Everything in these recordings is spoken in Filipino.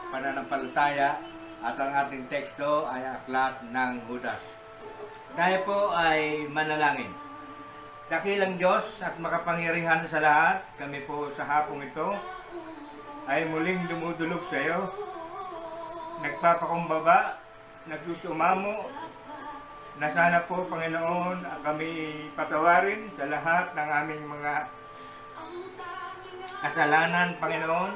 pananampalataya at ang ating teksto ay aklat ng Judas. Tayo po ay manalangin. Dakilang Diyos at makapangyarihan sa lahat, kami po sa hapong ito ay muling dumudulog sa iyo, nagpapakumbaba, nagsusumamo, na sana po, Panginoon, kami patawarin sa lahat ng aming mga kasalanan, Panginoon,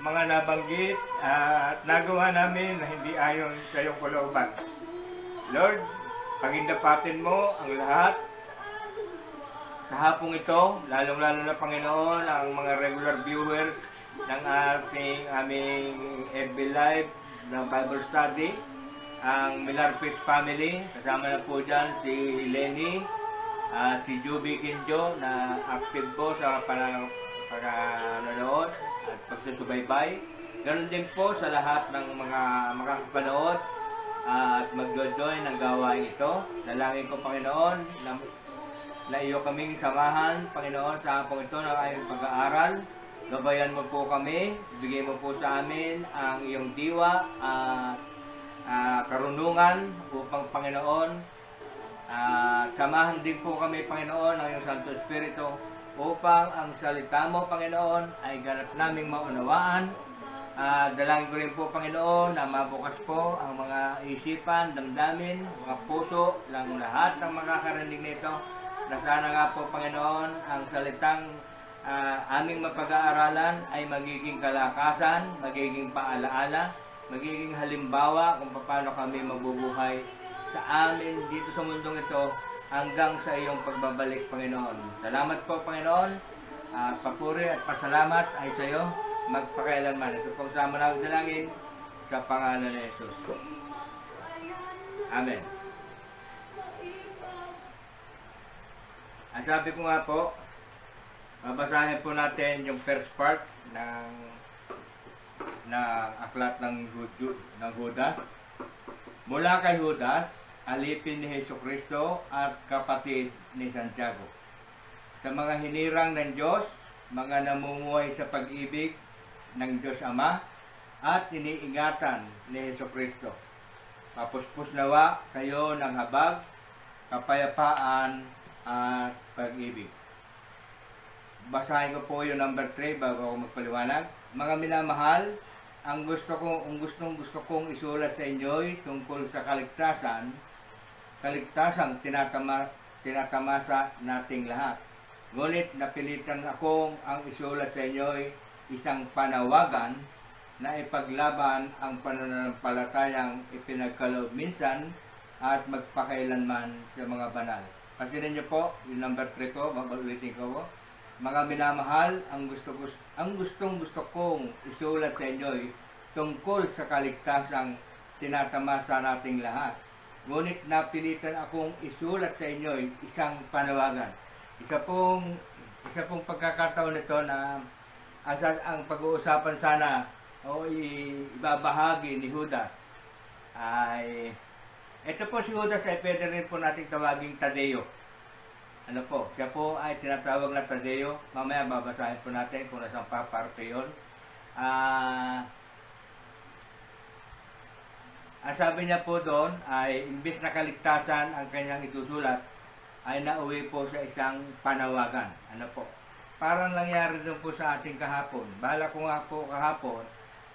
mga nabanggit at nagawa namin na hindi ayon sa iyong kalooban. Lord, pagindapatin mo ang lahat sa hapong ito, lalong-lalo na, Panginoon, ang mga regular viewers ng aming FB Live ng Bible Study, ang Milarpis family, kasama na po dyan si Lenny, si Juby Kinjo na active po sa pagkanonood at pagsusubaybay. Ganon din po sa lahat ng mga makakapanood at mag-join ng gawain ito. Dalangin ko, Panginoon, na iyo kaming samahan, Panginoon, sa hapong ito ng aming pag-aaral. Gabayan mo po kami, ibigay mo po sa amin ang iyong diwa at karunungan upang, Panginoon, samahan din po kami, Panginoon, ng iyong Santo Espiritu upang ang salita mo, Panginoon, ay ganap naming maunawaan. Dalangin ko rin po, Panginoon, na mabukas po ang mga isipan, damdamin, mga puso, lang lahat ng makakarinig nito, na sana nga po, Panginoon, ang salitang aming mapag-aaralan ay magiging kalakasan, magiging paalaala, magiging halimbawa kung paano kami mabubuhay sa amin dito sa mundong ito hanggang sa iyong pagbabalik, Panginoon. Salamat po, Panginoon. Papuri at pasalamat ay sa iyo magpakailanman. Ito pong sama na dalangin sa pangalan ni Jesus. Amen. Ang sabi ko nga po, babasahin po natin yung first part ng aklat ng Judas. Mula kay Judas, alipin ni Jesucristo at kapatid ni Santiago. Sa mga hinirang ng Diyos, mga namumuhay sa pag-ibig ng Diyos Ama at iniingatan ni Jesucristo. Papuspos nawa kayo ng habag, kapayapaan at pag-ibig. Basahin ko po yung number 3 bago ako magpaliwanag. Mga minamahal, ang gustong kong isulat sa inyo tungkol sa kaligtasang tinatamasa nating lahat. Ngunit napilitan akong ang isulat sa inyo isang panawagan na ipaglaban ang pananampalatayang ipinagkaloob minsan at magpakailanman sa mga banal. Pansinin niyo po, yung number 3 ko, babaulitin ko po. Mga minamahal, ang gusto kong isulat sa inyo tungkol sa kaligtasang tinatamasa nating lahat. Ngunit napilitan akong isulat sa inyo isang panawagan. Isa pong pagkakataon nito na ang pag-uusapan sana o ibabahagi ni Judas ay ito po. Si Judas ay pwede rin po nating tawaging Tadeo. Ano po, siya po ay tinatawag na Tadeo. Mamaya babasahin po natin kung nasang paparte yun. Ang sabi niya po doon ay imbis na kaligtasan ang kanyang itusulat, ay nauwi po sa isang panawagan. Ano po, parang nangyari doon po sa ating kahapon. Bala ko nga po kahapon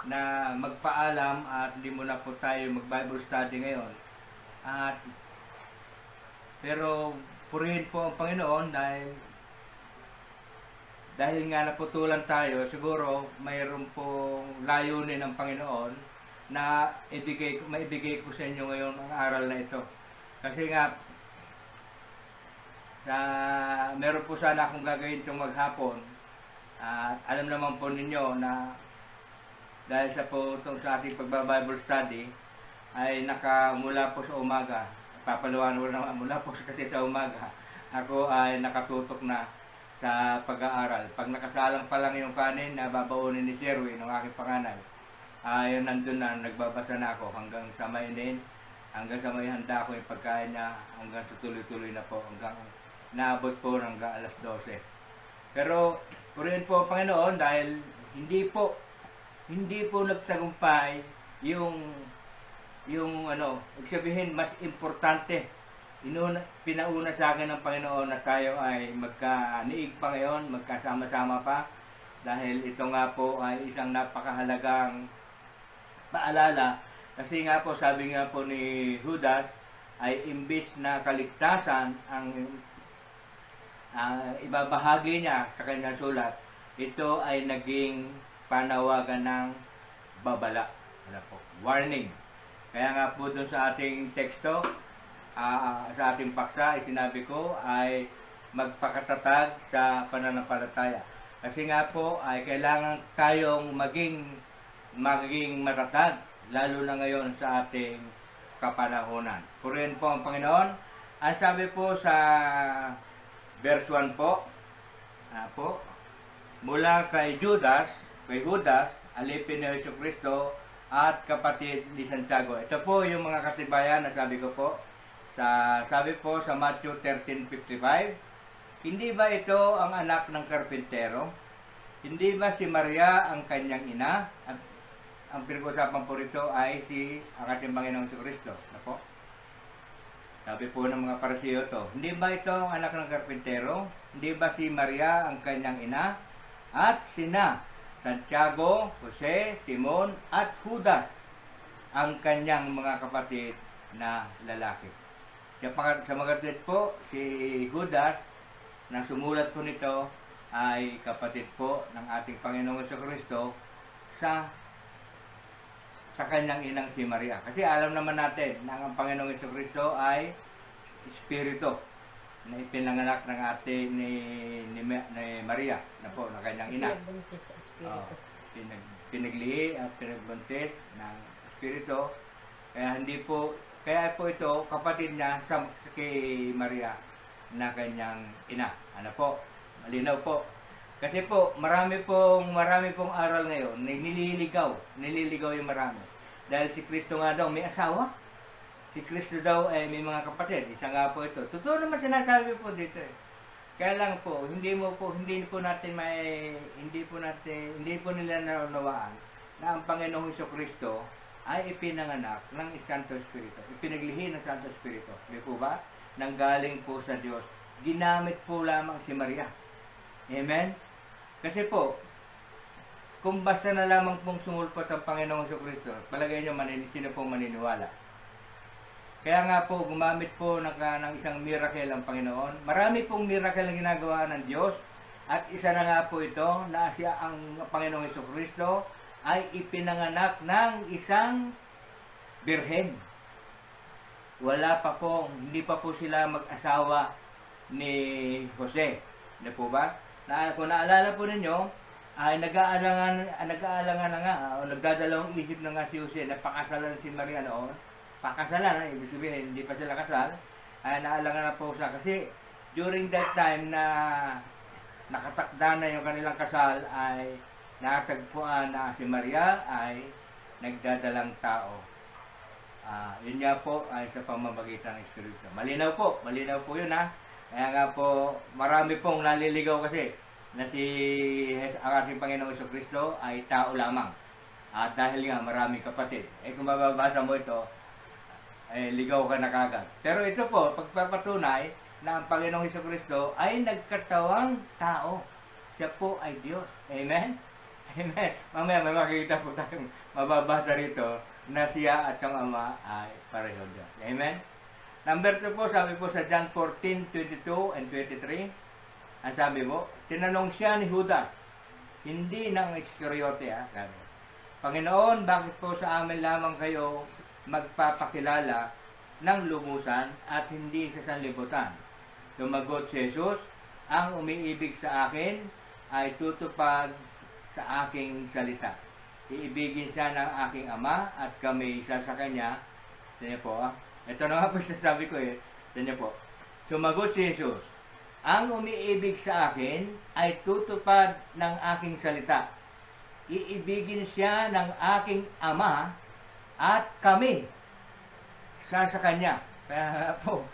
na magpaalam at hindi muna po tayo mag-Bible study ngayon. Pero purihin po ang Panginoon dahil nga naputulan tayo, siguro mayroon pong layunin ng Panginoon na maibigay ko sa inyo ngayon ang aral na ito. Kasi nga, meron po sana akong gagawin itong maghapon. At alam naman po ninyo na dahil sa ating pagba-Bible study ay nakamula po sa umaga. Papalawan ko naman mula po kasi sa umaga. Ako ay nakatutok na sa pag-aaral. Pag nakasalang pa lang yung kanin na babaunin ni Sherwin, ng aking panganay, yun nandun na, nagbabasa na ako hanggang sa mainin, hanggang sa may handa ko yung pagkain niya, hanggang sa tuloy-tuloy na po, hanggang naabot po hanggang alas 12. Pero purihin po Panginoon dahil hindi po hindi po nagtagumpay yung ano, ibig sabihin mas importante. Pinauna sa akin ng Panginoon na tayo ay magkaniig pa ngayon, magkasama-sama pa. Dahil ito nga po ay isang napakahalagang paalala. Kasi nga po, sabi nga po ni Judas, ay imbis na kaligtasan ang ibabahagi niya sa kanyang sulat, ito ay naging panawagan ng babala. Ano po? Warning. Kaya nga po dun sa ating teksto, sa ating paksa, sinabi ko ay magpakatatag sa pananampalataya. Kasi nga po ay kailangan tayong maging matatag, lalo na ngayon sa ating kapanahonan. Purihin po ang Panginoon. Ang sabi po sa verse 1 po, mula kay Judas, alipin ni Jesucristo at kapatid ni Santiago. Ito po yung mga katibayan na sabi ko po. Sabi po sa Matthew 13:55, hindi ba ito ang anak ng karpintero? Hindi ba si Maria ang kanyang ina? At ang pinag-usapan po rito ay ang ating Panginoong Jesucristo. Ako? Sabi po ng mga Parisiyo to, hindi ba ito ang anak ng karpintero? Hindi ba si Maria ang kanyang ina? At sina Santiago, Jose, Simon at Judas ang kanyang mga kapatid na lalaki. Sa mga po, si Judas na sumulat po nito ay kapatid po ng ating Panginoong Jesucristo sa kanyang inang si Maria. Kasi alam naman natin na ang Panginoong Jesucristo ay Espiritu na ipinanganak ng ate ni Maria na po, na kanyang ina. Pinagbuntis sa Espiritu. Pinaglihi at pinagbuntis ng Espiritu. Kaya po ito, kapatid niya sa kay Maria na kanyang ina. Ano po? Malinaw po. Kasi po, marami pong aral ngayon, nililigaw yung marami. Dahil si Kristo nga daw may asawa. Si Kristo daw ay may mga kapatid. Isa nga po ito. Totoo naman sinasabi po dito. Kaya lang po, hindi po nila naunawaan na ang Panginoong Jesucristo ay ipinanganak ng Santo Espiritu. Ipinaglihi ng Santo Espiritu. Di po ba? Nanggaling po sa Diyos. Ginamit po lamang si Maria. Amen? Kasi po, kung basta na lamang pong sumulpot ang Panginoong Jesucristo, palagay nyo sino pong maniniwala. Kaya nga po, gumamit po ng isang miracle ang Panginoon. Marami pong miracle na ginagawa ng Diyos. At isa na nga po ito, na siya ang Panginoong Jesucristo ay ipinanganak ng isang birhen. Hindi pa po sila mag-asawa ni Jose. Hindi po ba? Kung naalala po ninyo, ay nag-aalangan na nga, o nagdadalawang isip na nga si Jose na pakasalan si Maria noon. Pakasalan, ibig sabihin, hindi pa sila kasal. Ay naalangan na po siya kasi during that time na nakatakda na yung kanilang kasal ay natagpuan na si Maria ay nagdadalang tao. Yun nga po ay sa pamamagitan ng Espiritu. Malinaw po yun ha. Kaya nga po, marami pong naliligaw kasi na ang ating Panginoong Jesucristo ay tao lamang. At dahil nga maraming kapatid. Kung mababasa mo ito, ligaw ka na kagad. Pero ito po, pagpapatunay na ang Panginoong Jesucristo ay nagkatawang tao. Siya po ay Diyos. Amen? Amen. Mamaya may makikita po tayong mababasa rito na siya at ang Ama ay pareho Diyos. Amen? Number 2 po, sabi po sa John 14:22 and 23, ang sabi po, tinanong siya ni Judas, hindi ng Iscariote, sabi, Panginoon, bakit po sa amin lamang kayo magpapakilala ng lumusan at hindi sa sanlibutan? Sumagot si Jesus, ang umiibig sa akin ay tutupad sa aking salita. Iibigin siya ng aking Ama at kami isa sa Kanya. Ito po Ito na nga po sasabi ko Ito po. Sumagot si Jesus, ang umiibig sa akin ay tutupad ng aking salita. Iibigin siya ng aking Ama at kami isa sa Kanya. Kaya po,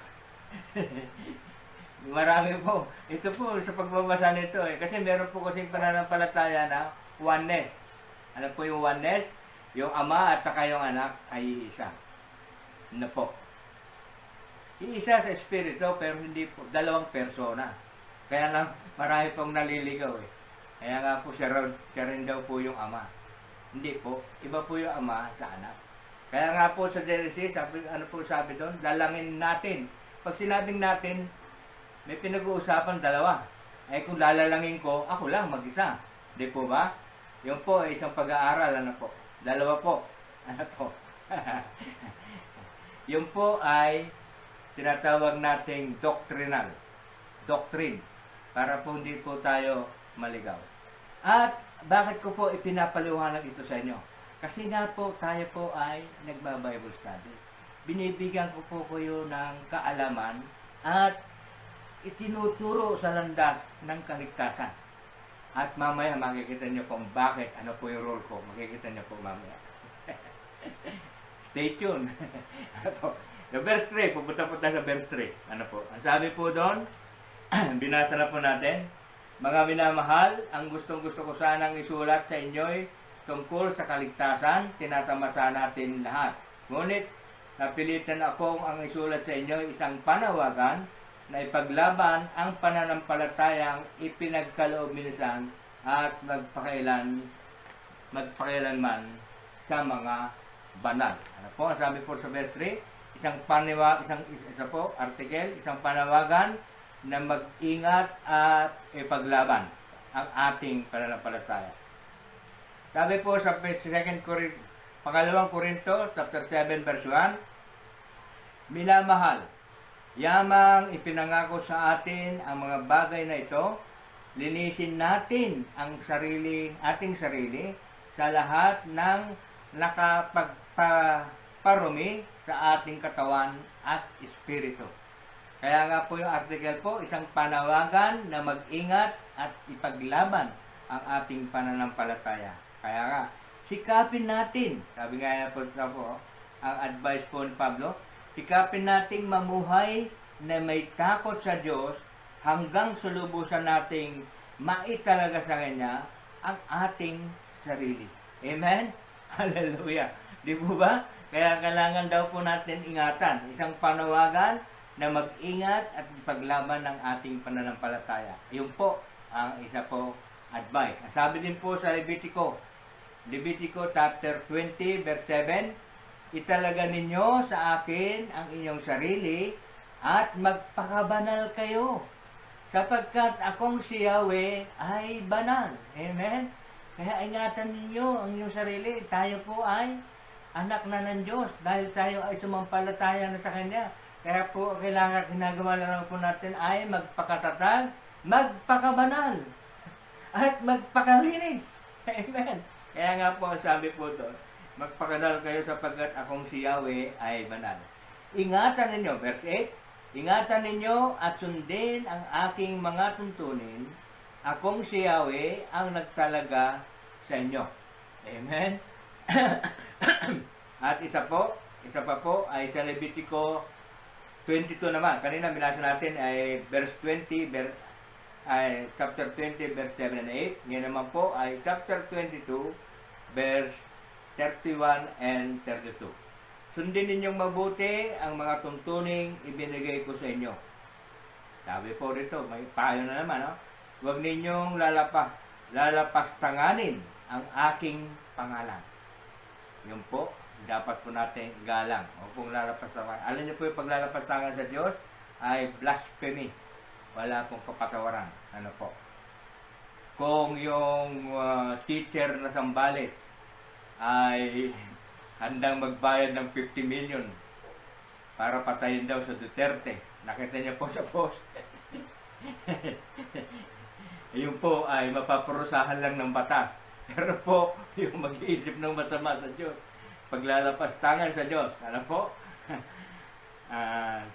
marami po. Ito po sa pagbabasa nito Kasi meron po kasing pananampalataya na oneness. Ano po yung oneness? Yung Ama at saka yung Anak ay isa. Ano po? Iisa sa Espiritu, pero hindi po, dalawang persona. Kaya lang, marami pong naliligaw eh. Kaya nga po siya rin daw po yung Ama. Hindi po, iba po yung Ama sa Anak. Kaya nga po sa Genesis, ano po sabi doon? Dalangin natin. Pag sinabing natin, may pinag-uusapan dalawa. Ay kung lalalangin ko, ako lang mag-isa. Di po ba? Yung po ay isang pag-aaral, ano po? Dalawa po. Ano po? Yung po ay tinatawag nating doctrinal. Doctrine. Para po hindi po tayo maligaw. At bakit ko po ipinapaliwanag ito sa inyo? Kasi nga po tayo po ay nagba-Bible study. Binibigyan ko po kayo ng kaalaman at itinuturo sa landas ng kaligtasan. At mamaya makikita nyo kung bakit, ano po yung role ko. Makikita nyo po mamaya. Stay tuned. Ano po? The verse 3, pupunta po tayo sa verse 3. Ano po? Ang sabi po doon, binasa na po natin, mga minamahal, ang gustong-gusto ko sanang isulat sa inyo'y tungkol sa kaligtasan, tinatamasa natin lahat. Ngunit, napilitan akong ang isulat sa inyo isang panawagan na ipaglaban ang pananampalatayang ipinagkaloob minsan at magpakailanman sa mga banal. Ano po? Sabi po sa verse 3, isang panawagan na mag-ingat at ipaglaban ang ating pananampalataya. Sabi po sa 2 Korinto, chapter 7, verse 1, minamahal, yamang ipinangako sa atin ang mga bagay na ito, linisin natin ang ating sarili sa lahat ng nakapagparumi sa ating katawan at espiritu. Kaya nga po yung article po, isang panawagan na mag-ingat at ipaglaban ang ating pananampalataya. Kaya nga, sikapin natin, sabi nga po, ang advice po ni Pablo, sikapin nating mamuhay na may takot sa Diyos hanggang sulubusan nating maitalaga sa Kanya ang ating sarili. Amen? Hallelujah! Di po ba? Kaya kailangan daw po natin ingatan. Isang panawagan na mag-ingat at ipaglaban ng ating pananampalataya. Yun po ang isa po advice. Sabi din po sa Levitico chapter 20 verse 7, italaga ninyo sa akin ang inyong sarili at magpakabanal kayo sapagkat akong si Yahweh ay banal. Amen? Kaya ingatan ninyo ang inyong sarili. Tayo po ay anak na ng Diyos dahil tayo ay sumampalataya na sa Kanya. Kaya po kailangan ginagawa lang po natin ay magpakatatag, magpakabanal at magpakalinis. Amen? Kaya nga po, sabi po doon, magpakanal kayo sapagkat akong si Yahweh ay banal. Ingatan ninyo, verse 8, ingatan ninyo at sundin ang aking mga tuntunin, akong si Yahweh ang nagtalaga sa inyo. Amen? At isa pa po ay sa Levitico 22 naman. Kanina binasa natin ay verse 20, chapter 20, verse 7 and 8. Ngayon naman po ay chapter 22, verse 31 and 32. Sundin ninyong mabuti ang mga tuntuning ibinigay ko sa inyo. Sabi po rito, may payo na naman, no? Huwag ninyong lalapastanganin ang aking pangalan. Yun po, dapat po natin galang. O kung lalapastanganin. Alam niyo po yung paglalapastangan sa Diyos ay blasphemy. Wala pong kapatawaran. Ano po? Kung yung teacher na Sambales ay handang magbayad ng 50 million para patayin daw sa Duterte. Nakita niya po sa post. Yun po ay mapaparusahan lang ng batas. Pero po, yung mag-iisip ng masama sa Diyos, paglalapastangan sa Diyos, ano po?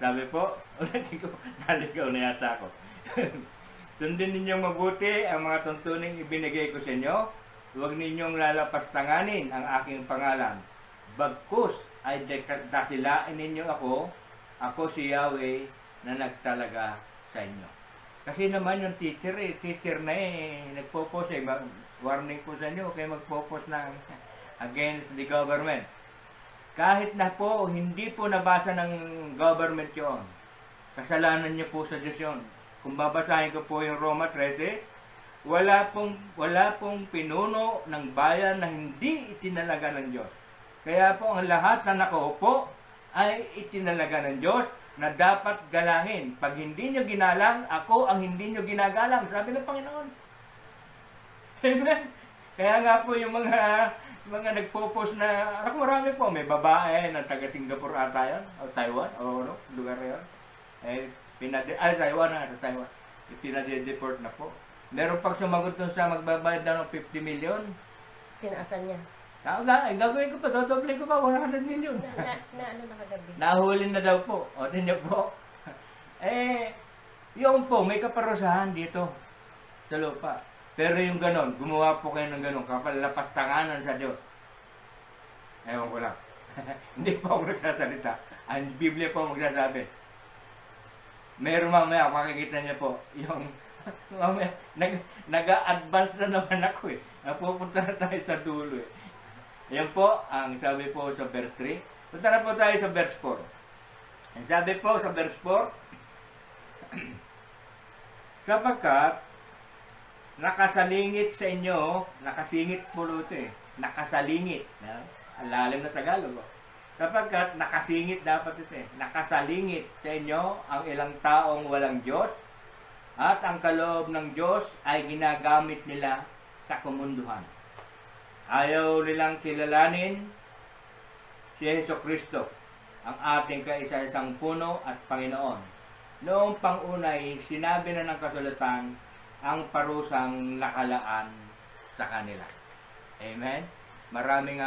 Sabi po, ulitin ko, naligaw na yata ako. Sundin ninyong mabuti ang mga tuntuning ibinigay ko sa inyo. Huwag ninyong lalapastanganin ang aking pangalan. Bagkus ay dakilain ninyo ako si Yahweh na nagtalaga sa inyo. Kasi naman yung teacher na nagpo-post warning po sa inyo, kayo magpo-post ng against the government. Kahit na po, hindi po nabasa ng government yun. Kasalanan niyo po sa Diyos yun. Kung babasahin ko po yung Roma 13, wala pong pinuno ng bayan na hindi itinalaga ng Diyos. Kaya po ang lahat na nakaupo ay itinalaga ng Diyos na dapat galangin. Pag hindi nyo ginalang, ako ang hindi nyo ginagalang. Sabi ng Panginoon. Amen? Kaya nga po yung mga nagpo-post na, ako marami po, may babae na taga Singapore ata yun, o Taiwan, o ano, lugar yun. Taiwan na, sa Taiwan. Pinade-deport na po. Meron pag sumagot dun sa magbabayad daw ng 50 million. Tinaasan niya. Gagawin ko pa, dodoble ko pa, 100 million. Ano na kagabi? Nahuli na daw po. O, tinyo po. Yung po, may kaparusahan dito sa lupa. Pero yung ganon, gumawa po kayo ng ganon, kapalapastanganan sa Diyos. Ewan ko lang. Hindi po ako nagsasalita. Ang Biblia po magsasabi. Meron mamaya, makikita niya po, yung mamaya, nag-a-advance na naman ako Napupunta na tayo sa dulo Yan po, ang sabi po sa verse 3. Punta na po tayo sa verse 4. Ang sabi po sa verse 4, sapagkat nakasalingit sa inyo, nakasingit po ito nakasalingit. Ang lalim na Tagalog. Sapagkat nakasingit dapat ito nakasalingit sa inyo ang ilang taong walang Diyos at ang kaloob ng Diyos ay ginagamit nila sa kamunduhan. Ayaw nilang kilalanin si Jesucristo, ang ating kaisa-isang puno at Panginoon. Noong pangunay, sinabi na ng kasulatan ang parusang nakalaan sa kanila. Amen? Maraming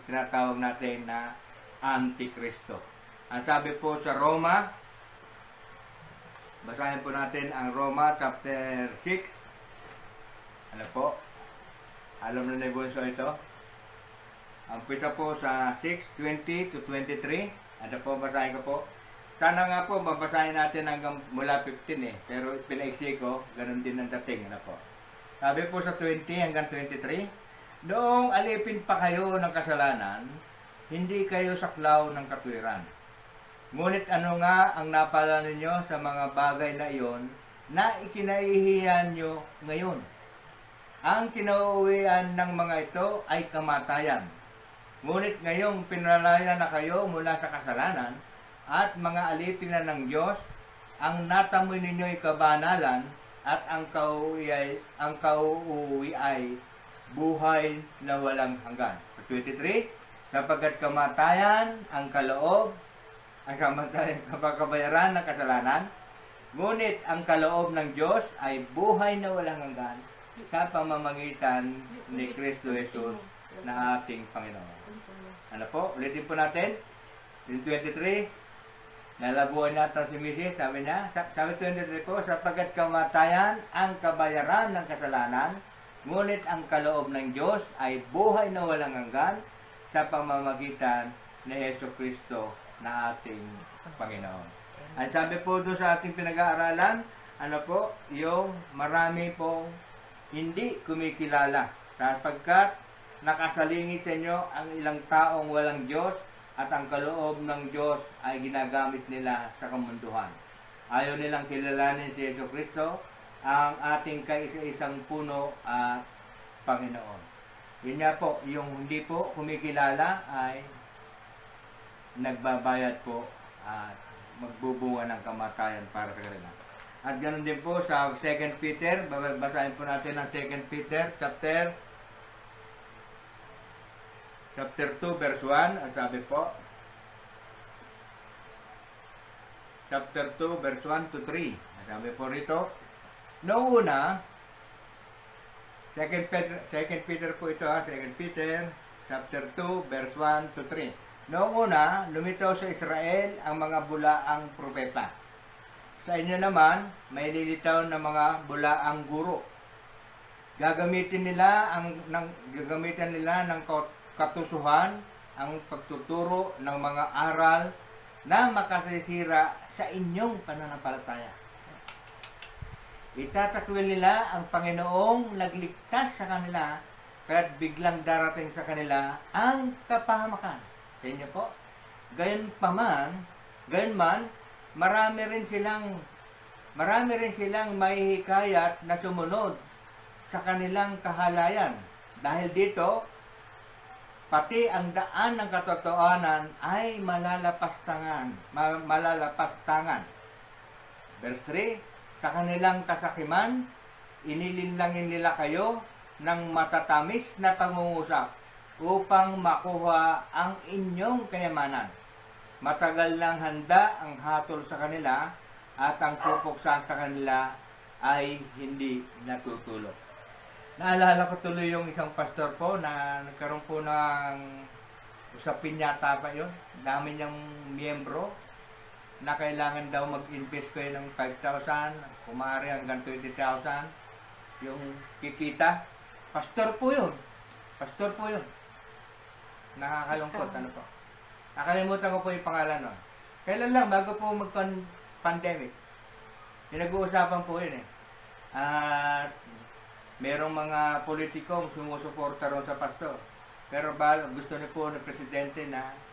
tinatawag natin na Antikristo. Ang sabi po sa Roma, basahin po natin ang Roma chapter 6. Ano po? Alam na bunso ito. Ang pisa po sa 6:20 to 23. Ano po, basahin ko po. Sana nga po, babasahin natin hanggang mula 15 Pero pinaiksi ko, ganun din ang dating. Ano po? Sabi po sa 20 hanggang 23. Noong alipin pa kayo ng kasalanan, hindi kayo saklaw ng katwiran. Ngunit ano nga ang napala ninyo sa mga bagay na iyon na ikinaihiyan nyo ngayon? Ang kinauuwian ng mga ito ay kamatayan. Ngunit ngayong pinalaya na kayo mula sa kasalanan at mga alipin na ng Diyos, ang natamoy ninyo ay kabanalan at ang kauuwi ay buhay na walang hanggan. 23, sapagkat kamatayan ang kaloob, ang kabayaran ng kasalanan, ngunit ang kaloob ng Diyos ay buhay na walang hanggan sa pamamagitan ni Kristo Jesus na ating Panginoon. Ano po? Ulitin po natin. Yung 23, nalabuan natin si Mrs. Sabi niya, sabi 23 po, sapagkat kamatayan ang kabayaran ng kasalanan, ngunit ang kaloob ng Diyos ay buhay na walang hanggan sa pamamagitan ni Jesucristo na ating Panginoon. Ang sabi po doon sa ating pinag-aaralan, ano po, yung marami pong hindi kumikilala sapagkat nakasalingit sa inyo ang ilang taong walang Diyos at ang kaloob ng Diyos ay ginagamit nila sa kamunduhan. Ayaw nilang kilalanin si Jesucristo, ang ating kaisa-isang puno at Panginoon. Yun nga po, yung hindi po kumikilala ay nagbabayad po at magbubunga ng kamatayan para sa kanila. At ganoon din po sa 2 Peter, babasahin po natin ang 2 Peter chapter 2 verse 1, ang sabi po, chapter 2 verse 1 to 3. Ang sabi po rito, noong una, 2 Peter po ito 2 Peter chapter 2 verse 1 to 3. Noong una, lumitaw sa Israel ang mga bulaang propeta. Sa inyo naman, may lilitaw na mga bulaang guro. Gagamitin nila ng katusuhan ang pagtuturo ng mga aral na makasisira sa inyong pananampalataya. Itatakwil nila ang Panginoong nagligtas sa kanila, kaya't biglang darating sa kanila ang kapahamakan. Sa inyo po, gayon man, marami rin silang mahihikayat na sumunod sa kanilang kahalayan. Dahil dito, pati ang daan ng katotohanan ay malalapastangan. Verse 3, sa kanilang kasakiman, inilinlangin nila kayo ng matatamis na pangungusap upang makuha ang inyong kayamanan. Matagal lang handa ang hatol sa kanila at ang pupuksan sa kanila ay hindi natutulog. Naalala ko tuloy yung isang pastor po na nagkaroon po ng usapin yata pa yun. Dami niyang miyembro na kailangan daw mag-invest kayo ng 5,000, kumari hanggang 20,000 yung kikita. Pastor po yun. Nakakalungkot, ano po. Nakalimutan ko po yung pangalan nun. Kailan lang, bago po mag-pandemic. Pinag-uusapan po yun eh. At merong mga politikong sumusuporta ron sa pastor. Pero gusto niyo po ng presidente na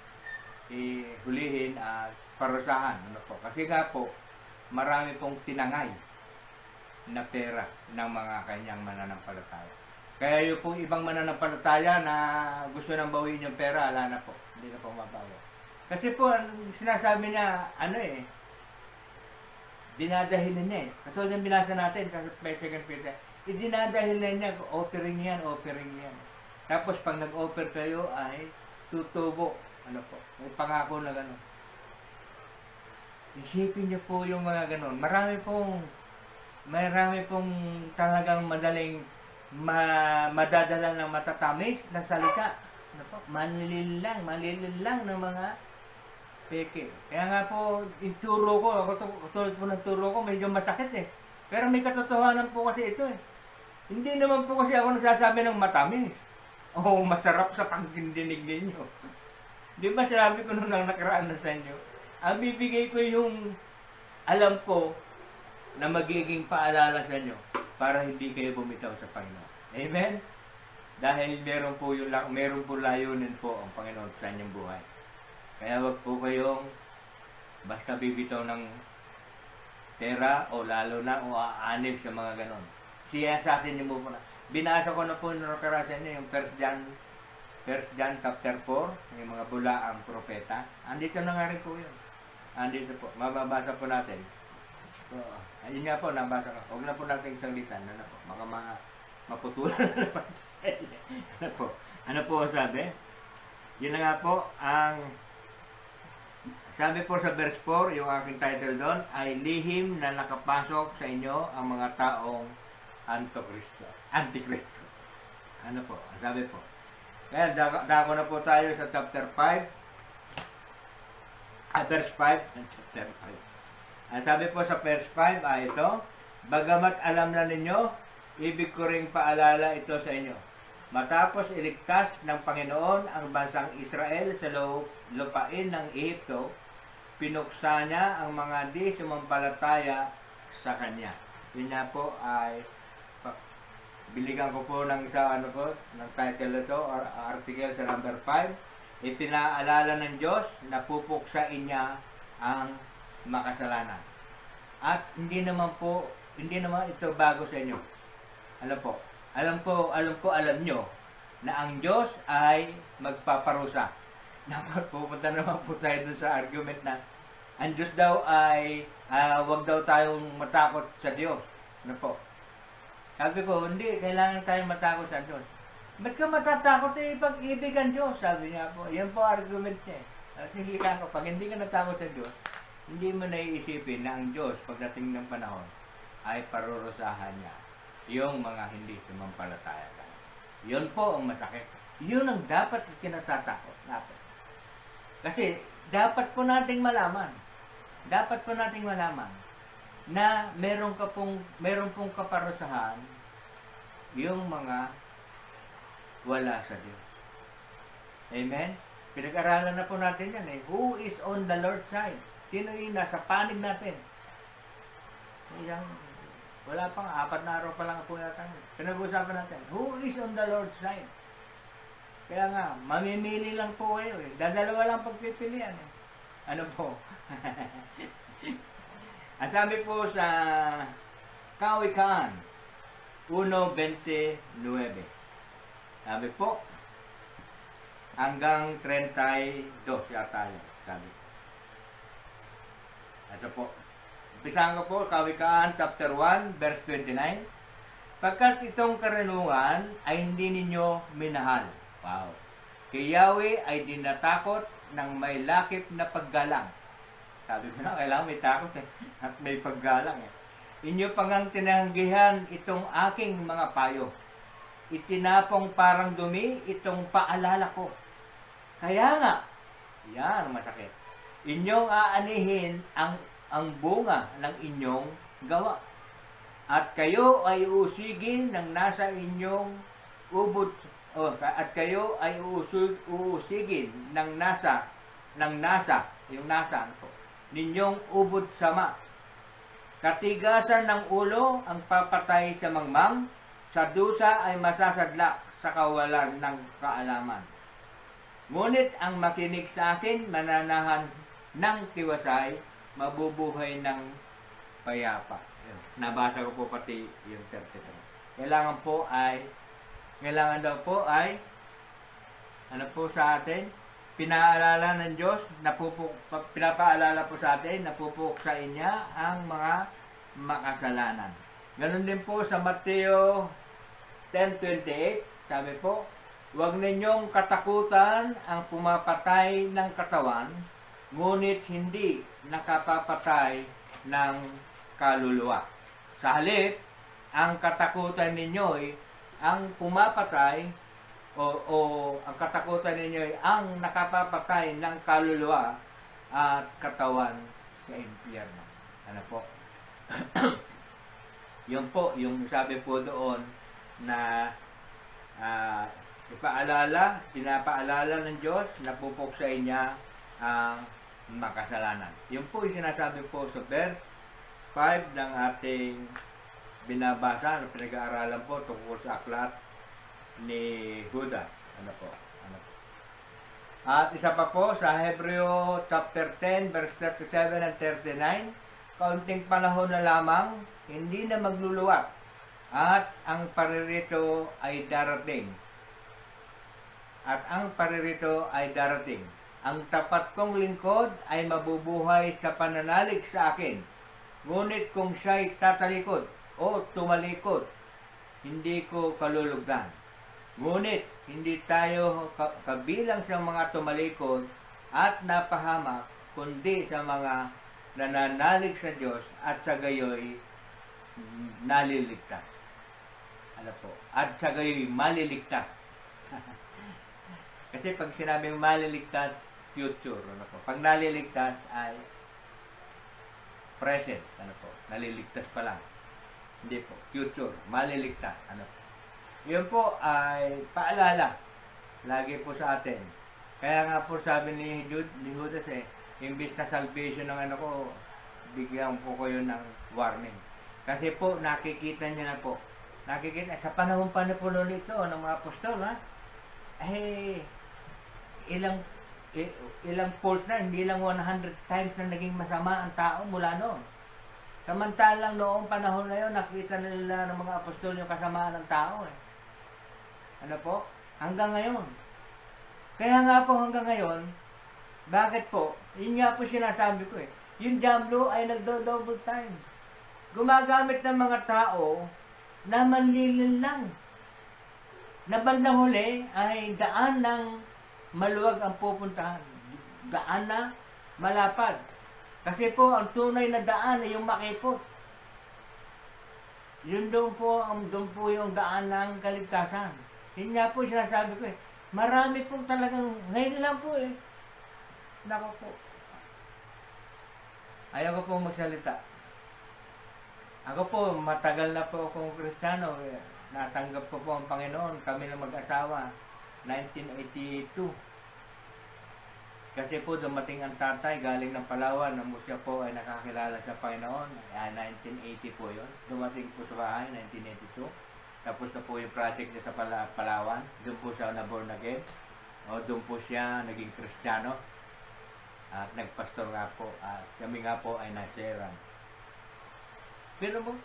hulihin at parusahan. Ano po. Kasi nga po, marami pong tinangay na pera ng mga kanyang mananampalataya. Kaya yung pong ibang mananampalataya na gusto nang bawiin yung pera, ala na po. Hindi na po mabawi. Kasi po, sinasabi niya, dinadahilan niya eh. Katulad yung binasa natin, sa 2 Peter, dinadahilan niya, offering yan. Tapos pag nag-offer kayo ay tutubo. Ano po? May pangako na gano'n. Isipin niyo po yung mga gano'n. Marami pong talagang madaling madadala ng matatamis na salita. Ano po? Manilil lang ng mga peke. Kaya nga po, yung turo ko, tulad po ng turo ko, medyo masakit eh. Pero may katotohanan po kasi ito eh. Hindi naman po kasi ako nagsasabi ng matamis. O masarap sa pagdinig ninyo. Di ba sinabi ko nung nakaraan na sa inyo? Ang bibigay ko yung alam ko na magiging paalala sa inyo para hindi kayo bumitaw sa Panginoon. Amen? Dahil meron po layunin po ang Panginoon sa inyong buhay. Kaya wag po kayong basta bibitaw ng pera o lalo na o aanib sa mga ganon. Siya sa atin yung muna. Binasa ko na po nung nakaraan sa inyo yung 1 John chapter 4, yung mga bulaang propeta. Andito na nga rin po yun. Andito po. Mababasa po natin. So, ayun nga po, nabasa ko. Huwag na po natin saglitan. Ano po? Baka maputulan na naman. Ano po sabi? Yun na nga po, sabi po sa verse 4, yung aking title doon, ay lihim na nakapasok sa inyo ang mga taong Antikristo. Ano po? Sabi po. Kaya dako na po tayo sa chapter 5. Verse 5 ng chapter 5. Sabi po sa verse 5 ito, bagamat alam na ninyo, ibig ko ring paalala ito sa inyo. Matapos iligtas ng Panginoon ang bansang Israel sa lupain ng Ehipto, pinuksa niya ang mga di sumampalataya sa Kanya. Yun na po ay biligan ko po ng ng title ito, or article sa number 5. Ipinaalala ng Diyos na pupuksain niya ang makasalanan. At hindi naman ito bago sa inyo. Ano po? Alam nyo na ang Diyos ay magpaparusa. Pupunta naman po tayo dun sa argument na ang Diyos daw ay wag daw tayong matakot sa Diyos. Ano po? Sabi ko, hindi, kailangan tayong matakot sa Diyos. Ba't ka matatakot pag-ibig ang Diyos? Sabi niya po. Yan po argument niya. Sige ka, pag hindi ka natakot sa Diyos, hindi mo naiisipin na ang Diyos pagdating ng panahon ay parurusahan niya yung mga hindi sumampalataya. Yun po ang masakit. Yun ang dapat kinatatakot natin. Kasi dapat po nating malaman na meron pong kaparusahan yung mga wala sa Diyos. Amen? Pinag-aralan na po natin yan eh. Who is on the Lord's side? Sino yung nasa panig natin? Wala pang 4 na araw pa lang po yata. Pinag-usapan natin, who is on the Lord's side? Kaya nga, mamimili lang po kayo eh. Dadalawa lang pagpipilian eh. Ano po? Ang sabi po sa Kawikaan 1:29. Sabi po, hanggang 32 yata yun. Sabi. Ito po. Umpisahan ko po, Kawikaan chapter 1, verse 29. Pagkat itong karunungan ay hindi ninyo minahal. Wow. Kay Yahweh ay dinatakot ng may lakip na paggalang. Sabi ko na, kailangan may takot eh. At may paggalang eh. Inyo pangang tinanggihan itong aking mga payo. Itinapong parang dumi itong paalala ko. Kaya nga, yan masakit. Inyong aanihin ang bunga ng inyong gawa. At kayo ay uusigin ng nasa inyong ubod. At kayo ay uusigin ng nasa yung nasa ano po, ninyong ubod sama. Katigasan ng ulo ang papatay sa mangmang, sa dusa ay masasadlak sa kawalan ng kaalaman. Ngunit ang makinig sa akin, mananahan ng tiwasay, mabubuhay ng payapa. Nabasa ko po pati yung 33. Kailangan daw po ay ano po sa atin, pinaalala ng Diyos, pinapaalala po sa atin, napupuksain niya ang mga makasalanan. Ganon din po sa Mateo 10:28, sabi po, huwag ninyong katakutan ang pumapatay ng katawan, ngunit hindi nakapapatay ng kaluluwa. Sa halip, ang katakutan ninyo ay ang pumapatay o ang katakutan ninyo ay ang nakapapatay ng kaluluwa at katawan sa impyerno. Ano po? Yun po, yung sabi po doon na pinapaalala ng Diyos, napupuksain niya ang makasalanan. Yun po yung sinasabi po sa verse 5 ng ating binabasa, na pinag-aaralan po tungkol sa aklat ni Judas. Ano po? At isa pa po sa Hebreo chapter 10 verse 37 and 39, kaunting panahon na lamang, hindi na magluluwat, at ang paririto ay darating. Ang tapat kong lingkod ay mabubuhay sa pananalig sa akin. Ngunit kung siya'y tatalikod o tumalikod, hindi ko kalulugdan. Ngunit hindi tayo kabilang sa mga tumalikod at napahamak, kundi sa mga nananalig sa Diyos at sa gayoy naliligtas. Ano po? At sa gayoy maliligtas. Kasi pag sinabing maliligtas, future. Ano po? Pag naliligtas ay present. Ano po? Naliligtas pa lang. Hindi po. Future. Maliligtas. Ano po? Yun po ay paalala. Lagi po sa atin. Kaya nga po sabi ni Judas imbis na salvation ng ano ko, bigyan po kayo ng warning. Kasi po, nakikita niya na po. Nakikita, sa panahon pa na po nito ng mga apostol, ha? Ilang fault na, hindi lang 100 times na naging masama ang tao mula noon. Samantalang noong panahon na yun, nakita nila ng mga apostol yung kasamaan ng tao. Ano po? Hanggang ngayon. Kaya nga po hanggang ngayon, bakit po? Yun nga po sinasabi ko yung diablo ay nagdo-double time. Gumagamit ng mga tao na manlilin lang. Na bandang huli ay daan ng maluwag ang pupuntahan. Daan na malapad. Kasi po, ang tunay na daan ay yung makipot. Doon po yung daan ng kaligtasan. Yun nga po sinasabi ko marami pong talagang, ngayon lang po Nako po. Ayaw ko pong magsalita. Ako po, matagal na po akong Kristiyano. Natanggap ko po ang Panginoon. Kami lang mag-asawa. 1982. Kasi po dumating ang tatay galing ng Palawan nang siya po ay nakakilala sa Panginoon. 1980 po yun. Dumating po sa bahay, 1982. Tapos na po yung project niya sa Palawan. Doon po siya na-born again. O doon po siya naging Kristiyano. At nagpastor nga po. At kami nga po ay nasiran. Pero mo,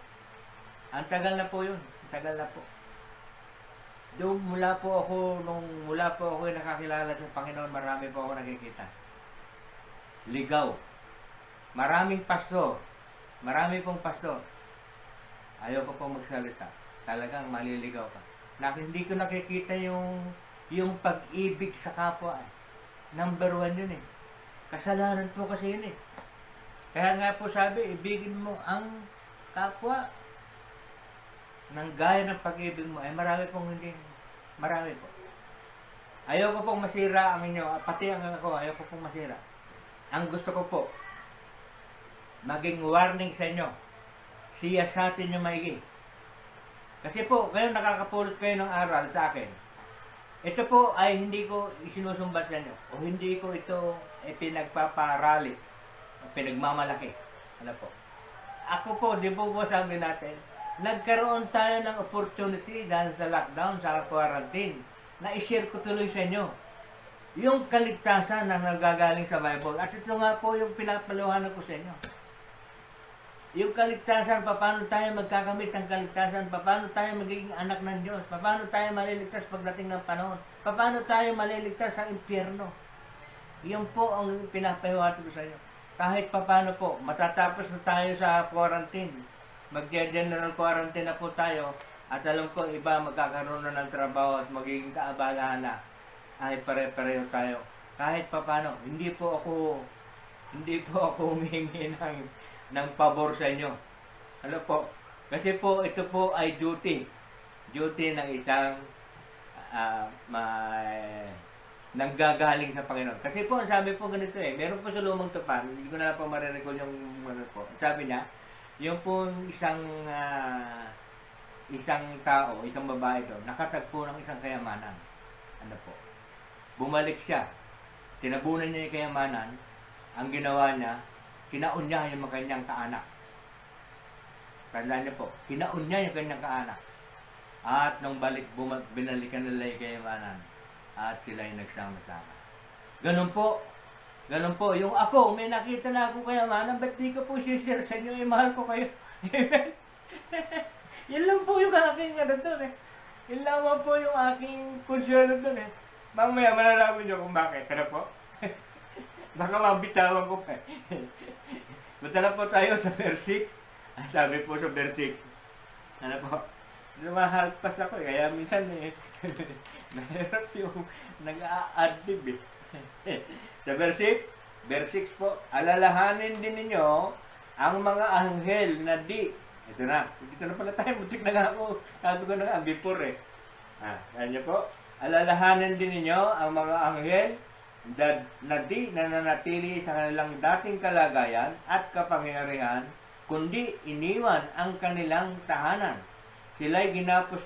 ang tagal na po yun. Ang tagal na po. Doon mula po ako nakakilala sa Panginoon, marami po ako nakikita. Ligaw. Maraming pastor. Marami pong pastor. Ayoko pong magsalita. Talagang maliligaw ka. Hindi ko nakikita yung pag-ibig sa kapwa. Number 1 yun eh. Kasalanan po kasi yun eh. Kaya nga po sabi, ibigin mo ang kapwa nang gaya ng pag-ibig mo. Ay marami pong hindi. Marami po. Ayoko pong masira ang inyo. Pati ang ako, ayoko pong masira. Ang gusto ko po, maging warning sa inyo. Siya sa atin yung maigi. Kasi po, kayo nakakapulot kayo ng aral sa akin. Ito po ay hindi ko isinusumbat sa inyo. O hindi ko ito pinagpaparali. O pinagmamalaki. Ano po? Ako po, di po sabi natin, nagkaroon tayo ng opportunity dahil sa lockdown, sa quarantine, na i-share ko tuloy sa inyo. Yung kaligtasan na nagagaling sa Bible. At ito nga po yung pinapaluhanan ko sa inyo. Yung kaligtasan, paano tayo magkakamit ng kaligtasan, paano tayo magiging anak ng Diyos, paano tayo maliligtas pagdating ng panahon, paano tayo maliligtas sa impyerno. Yun po ang pinapahiwatig ko sa inyo. Kahit paano po, matatapos na tayo sa quarantine, mag-general quarantine na po tayo, at alam ko iba magkakaroon na ng trabaho at magiging kaabalahan na, ay pare-pareho tayo. Kahit paano, hindi po ako humingi ng pabor sa inyo. Ano po? Kasi po ito po ay duty ng isang nanggagaling sa Panginoon. Kasi po ang sabi po ganito eh, meron po sa Lumang Tupan, hindi ko na po marirecall yung ano po. Sabi niya, yung po isang tao, isang babae doon, nakatagpo ng isang kayamanan. Ano po? Bumalik siya. Tinabunan niya yung kayamanan. Ang ginawa niya, kinaon niya yung mga kanyang kaanak. Tandaan niyo po, kinaon niya yung kanyang kaanak. At nung binalikan nila yung kayamanan, at sila yung nagsama-sama. Ganun po. Yung ako, may nakita na ako kayamanan, ba't di ko po share sa inyo, mahal ko kayo. Amen. Yan lang po yung aking doon eh. Yan lang po yung aking konsyelo doon eh. Mamaya malalaman nyo kung bakit. Ano po? Baka mabitawan ko pa eh. Matala po tayo sa verse 6. Sabi po sa verse 6. Ano po? Lumahalpas ako eh. Kaya minsan eh. Mahirap yung nag-a-adlib eh. Sa verse 6 po. Alalahanin din ninyo ang mga anghel na di. Ito na pala tayo, mutik na nga ako. Sabi ko na nga, before eh. Kaya niyo po, alalahanan din ninyo ang mga anghel na di nananatili sa kanilang dating kalagayan at kapangyarihan, kundi iniwan ang kanilang tahanan. Sila'y ginapos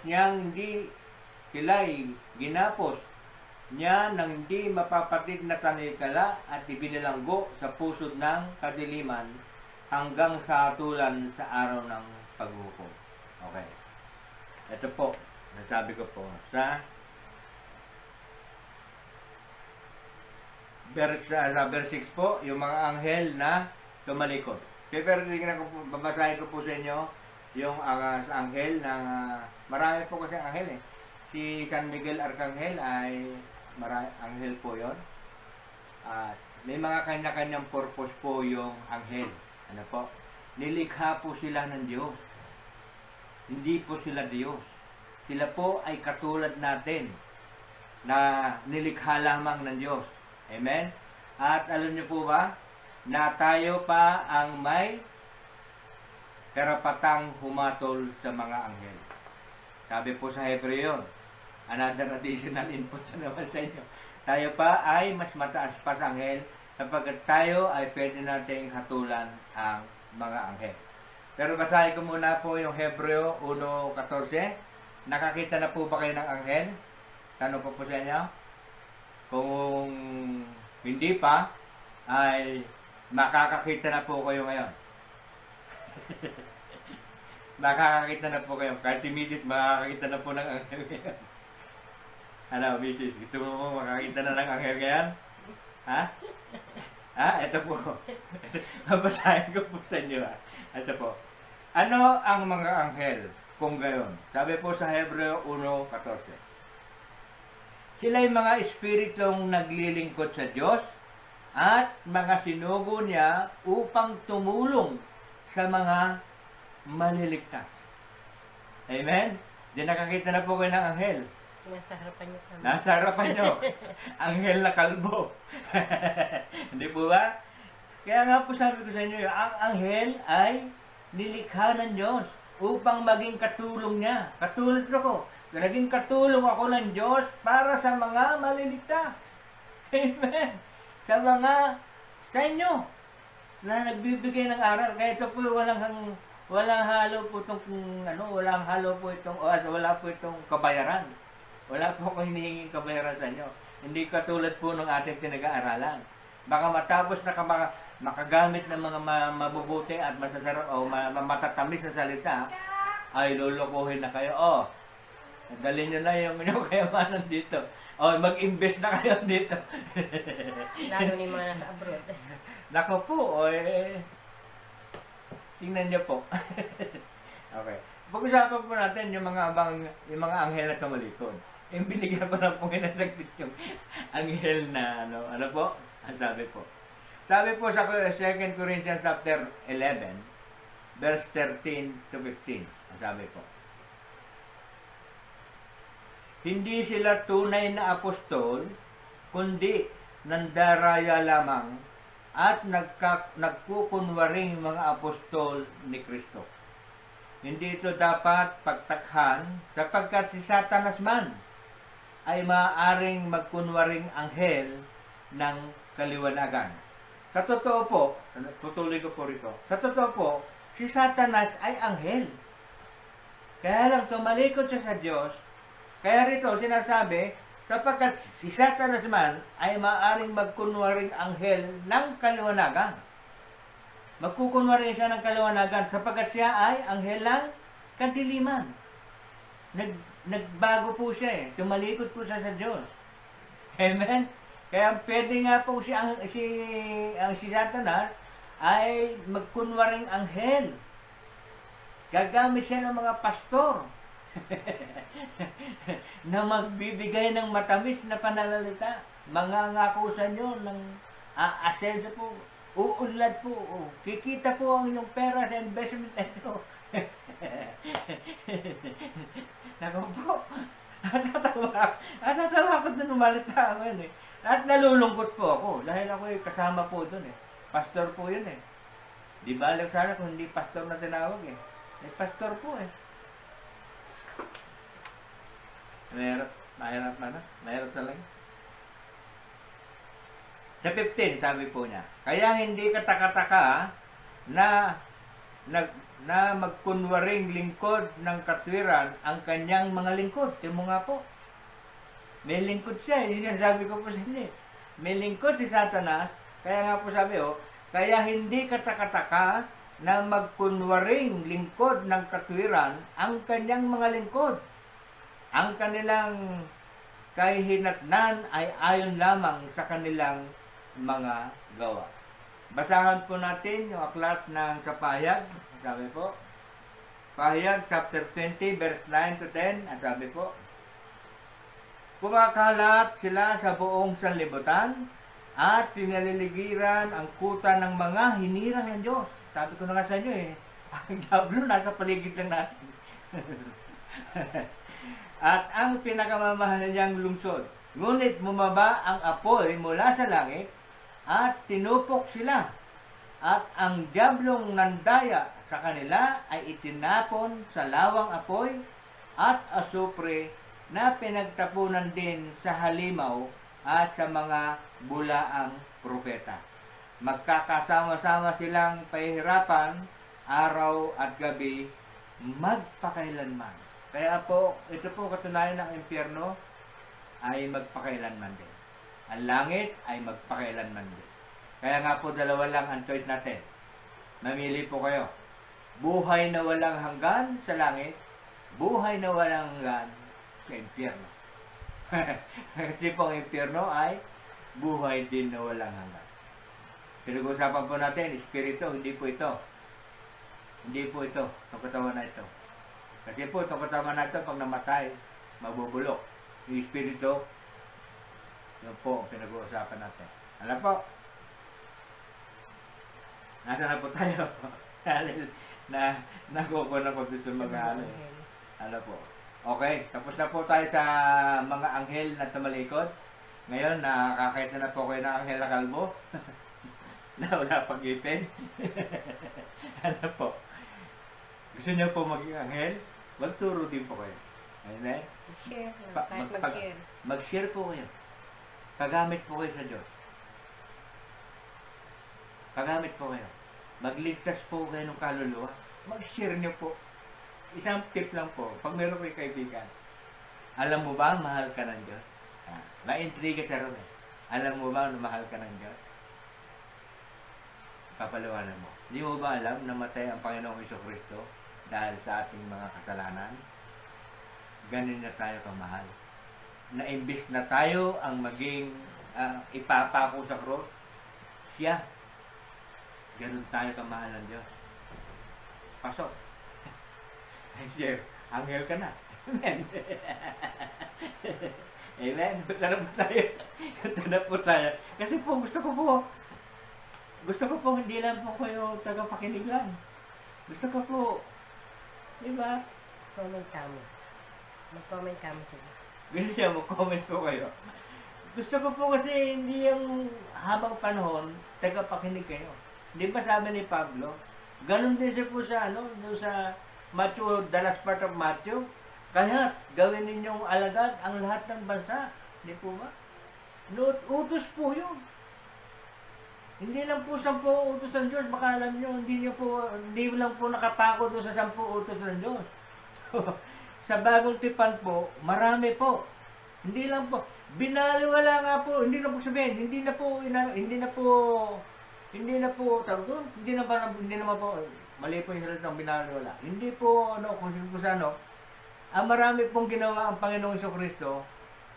niya ng di mapapatid na tanikala at ibinilanggo sa pusod ng kadiliman hanggang sa hatulan sa araw ng paghukom. Okay. Ito po, nasabi ko po sa verse 6 po, yung mga anghel na tumalikod. Pero tingnan ko po, babasahin ko po sa inyo yung anghel na marami po kasi anghel eh. Si San Miguel Arcangel ay anghel po yon. At may mga kanya-kanyang purpose po yung anghel. Ano po? Nilikha po sila ng Diyos. Hindi po sila Diyos. Sila po ay katulad natin na nilikha lamang ng Diyos. Amen? At alam niyo po ba na tayo pa ang may karapatang humatol sa mga anghel. Sabi po sa Hebreo, another additional input na naman sa inyo. Tayo pa ay mas mataas pa sa anghel sapagkat tayo ay pwede nating hatulan ang mga anghel. Pero basahin ko muna po yung Hebreo 1:14. Nakakita na po ba kayo ng anghel? Tanong ko po sa inyo. Kung hindi pa, ay makakakita na po kayo ngayon. Makakakita na po kayo. Kahit immediate, makakakita na po ng anghel ngayon. Ano, Mrs. Gusto mo makakita na ng anghel ngayon? Ha? Ha? Ito po. Babasahin ko po sa inyo. Ito po. Ano ang mga anghel kung gayon? Sabi po sa Hebreo 1:14. Sila'y mga espiritong naglilingkod sa Diyos at mga sinugo niya upang tumulong sa mga maliligtas. Amen? Di nakakita na po kayo ng anghel. Nasa harapan niyo kami. Nasa harapan nyo. Anghel na kalbo. Hindi po ba? Kaya nga po sabi ko sa inyo, ang anghel ay nilikha ng Diyos upang maging katulong niya. Katulad ko. Naging katulong ako ng Diyos para sa mga maliligtas. Amen. Sa inyo na nagbibigay ng aral. Kaya ito po walang halo po itong kabayaran. Wala po akong hinihinging kabayaran sa inyo. Hindi katulad po ng ating pinag-aaralan. Baka matapos na makagamit ng mga mabubuti at masasarap o matatamis na salita, ay lulukuhin na kayo. Dalhin nyo na yung inyong kayamanan dito. Mag-invest na kayo dito. Lalo ni mga nasa abroad. Nako po, tingnan nyo po. Okay. Pag-usapan po natin yung mga anghel na tumalikod. Yung binigyan ko na po ginasagpit yung anghel na ano po? Ang sabi po. Sabi po sa 2 Corinthians chapter 11, verse 13 to 15. Ang sabi po. Hindi sila tunay na apostol, kundi nandaraya lamang at nagkukunwaring mga apostol ni Kristo. Hindi ito dapat pagtakhan sapagkat si Satanas man ay maaaring magkunwaring anghel ng kaliwanagan. Sa totoo po, tutuloy ko po rito, sa totoo po, si Satanas ay anghel. Kaya lang tumalikod siya sa Diyos. Kaya rito sinasabi, sapagkat si Satanas man ay maaaring magkunwaring anghel ng kaliwanagan. Magkukunwaring siya ng kaliwanagan sapagkat siya ay anghel ng kadiliman. Nagbago po siya tumalikod po siya sa Diyos. Amen? Kaya pwede nga po si Satanas ay magkunwaring anghel. Gagamit siya ng mga pastor na magbibigay ng matamis na pananalita. Mangangako sa inyo ng aasenso po, uunlad po, kikita po ang inyong pera sa investment na ito. Naku po, natatawa ako na numalita ako yun At nalulungkot po ako dahil ako kasama po doon Pastor po yun Di balik sana kung hindi pastor na tinawag pastor po Mahirap talaga. Sa 15, sabi po niya, kaya hindi kataka-taka na magkunwaring lingkod ng katwiran ang kanyang mga lingkod. Tingnan mo nga po. May lingkod siya. Yun yung sabi ko po sa inyo. May lingkod si Satanas. Kaya nga po sabi kaya hindi kataka-taka na magkunwaring lingkod ng katwiran ang kanyang mga lingkod. Ang kanilang kahihinatnan ay ayon lamang sa kanilang mga gawa. Basahan po natin yung aklat ng sa Pahayag. Sabi po, Pahayag chapter 20 verse 9 to 10. At sabi po, kumakalat sila sa buong sanlibutan at pinaliligiran ang kuta ng mga hinirang ng Diyos. Sabi ko na nga sa inyo ang diablo nasa paligid lang natin. At ang pinakamamahal niyang lungsod. Ngunit bumaba ang apoy mula sa langit at tinupok sila. At ang diablong nandaya sa kanila ay itinapon sa lawang apoy at asupre na pinagtapunan din sa halimaw at sa mga bulaang propeta. Magkakasama-sama silang pahihirapan araw at gabi magpakailanman. Kaya po, ito po katunayan ng impyerno ay magpakailanman din. Ang langit ay magpakailanman din. Kaya nga po dalawa lang ang choice natin. Mamili po kayo. Buhay na walang hanggan sa langit, buhay na walang hanggan sa impyerno. Kasi po ang impyerno ay buhay din na walang hanggan. Pinag-usapan po natin, espiritu, hindi po ito. Hindi po ito, itong katawan na ito. Kasi po, itong katawan na ito, pag namatay, mabubulok. Yung espiritu, yun po ang pinag-uusapan natin. Alam po, nasa na po tayo. na nakukuha na po sa mga ano. Ano po. Okay, tapos na po tayo sa mga anghel na tumalikod. Ngayon, nakakita na po kayo ng anghel na kalbo. Na wala pang ipin. Ano po. Gusto niyo po maging anghel? Magturo din po kayo. Amen? Share. Kahit mag-share. Mag-share po kayo. Pagamit po kayo sa Diyos. Pagamit po kayo. Magligtas po kayo ng kaluluwa. Mag-share niyo po. Isang tip lang po. Pag meron kayo kaibigan, alam mo ba mahal ka ng Diyos? Na-intriga ka rin eh. Alam mo ba na mahal ka ng Diyos? Kapaliwanan mo. Hindi mo ba alam na matay ang Panginoong Jesucristo dahil sa ating mga kasalanan? Ganun na tayo kamahal. Na imbis na tayo ang maging ipapako sa cross, siya. Ganun tayo kamahal ng Diyos. Pasok. Ay, sir, anghel ka na. Amen. Amen. Punta na po tayo. Punta na po tayo. Kasi po, gusto ko po hindi lang po kayo tagapakinig lang. Gusto ko po, di ba? Comment ka mo. Mag-comment ka mo sila. Ganun siya, mag-comment po kayo. Gusto ko po kasi hindi yung habang panahon, tagapakinig kayo. Di ba sabi ni Pablo? Ganun din siya po sa, doon sa Matthew, the last part of Matthew. Kaya gawin ninyong alagad ang lahat ng bansa. Di po ba? Utos po yun. Hindi lang po 10 utos ng Diyos. Baka alam nyo, hindi lang po nakapako doon sa 10 utos ng Diyos. Sa bagong tipan po, marami po. Hindi lang po. Binaliwala nga po. Hindi na po sabihin. Hindi na po, tawag doon. Hindi naman po, mali po yung salitang binaliwala. Hindi po, kung sa ang marami pong ginawa ang Panginoong Jesucristo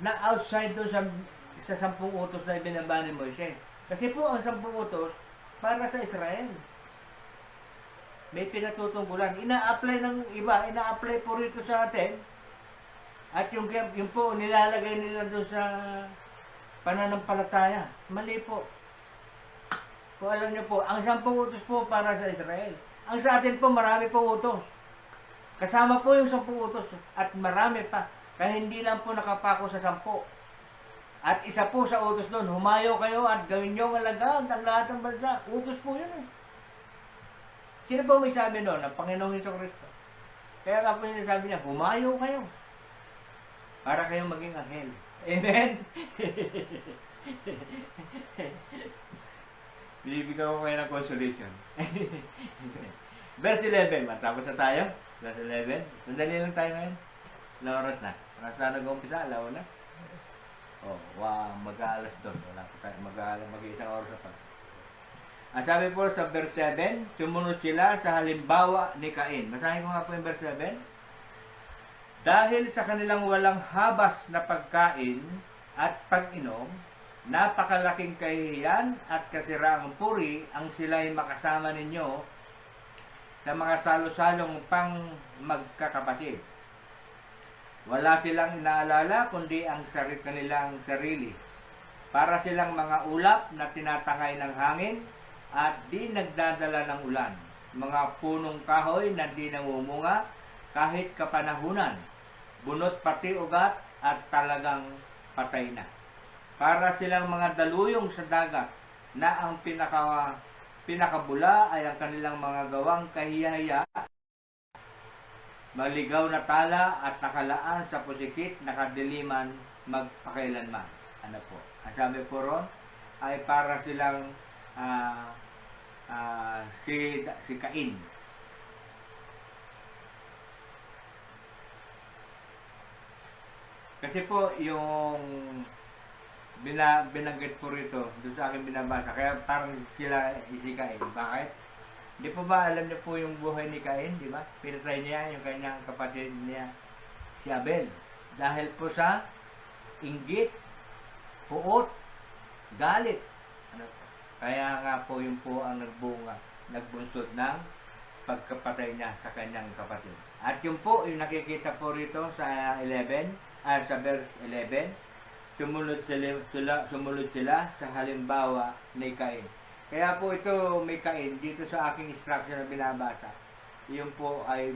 na outside doon sa 10 utos na ibinaba ni Moises. Kasi po ang 10 utos para sa Israel. May pinatutungkulan. Ina-apply ng iba, ina-apply po rito sa atin. At yung po nilalagay nila doon sa pananampalataya. Mali po. Kung alam niyo po, ang 10 utos po para sa Israel. Ang sa atin po marami po utos. Kasama po yung 10 utos at marami pa. Kaya hindi lang po nakapako sa 10. At isa po sa utos doon, humayo kayo at gawin niyo ang alagad ang lahat ng bansa. Utos po yun eh. Sino po may sabi noon? Ang Panginoong Jesucristo. Kaya nga po yung sabi niya, humayo kayo. Para kayong maging anghel. Amen? Binibigyan ko kayo ng consolation. Verse 11, matapos na tayo. Verse 11. Sandali lang tayo ngayon. Ilang oras na. Oras na nag-umpisa, alaw na. Oh, wow, mag-aalas doon. Wala pa tayo. Mag-iisang oras na pa. Ang sabi po sa verse 7, sumunod sila sa halimbawa ni Cain. Masahin ko nga po yung verse 7. Dahil sa kanilang walang habas na pagkain at pag-inom, napakalaking kahihiyan at kasiraang puri ang sila'y makasama ninyo sa mga salo-salong pang magkakapatid. Wala silang inaalala kundi ang kanilang sarili. Para silang mga ulap na tinatangay ng hangin at di nagdadala ng ulan. Mga punong kahoy na di namumunga kahit kapanahunan. Bunot pati ugat at talagang patay na. Para silang mga daluyong sa dagat na ang pinakabula ay ang kanilang mga gawang kahiyahiya, maligaw na tala at nakalaan sa pusikit na kadiliman magpakailanman. Ano po? Ang sabi po ron ay para silang si Cain. Kasi po yung binanggit po rito doon sa aking binabasa. Kaya parang sila isikain. Bakit? Di po ba alam niyo po yung buhay ni Cain, di ba? Pinatay niya yung kanyang kapatid niya, si Abel. Dahil po sa inggit, puot, galit. Ano? Kaya nga po yun po ang nagbunsod ng pagkapatay niya sa kanyang kapatid. At yun po, yung nakikita po rito sa sa verse 11, sumunod sila sa halimbawa ni Cain. Kaya po ito may Cain, dito sa aking instruction na binabasa, yun po ay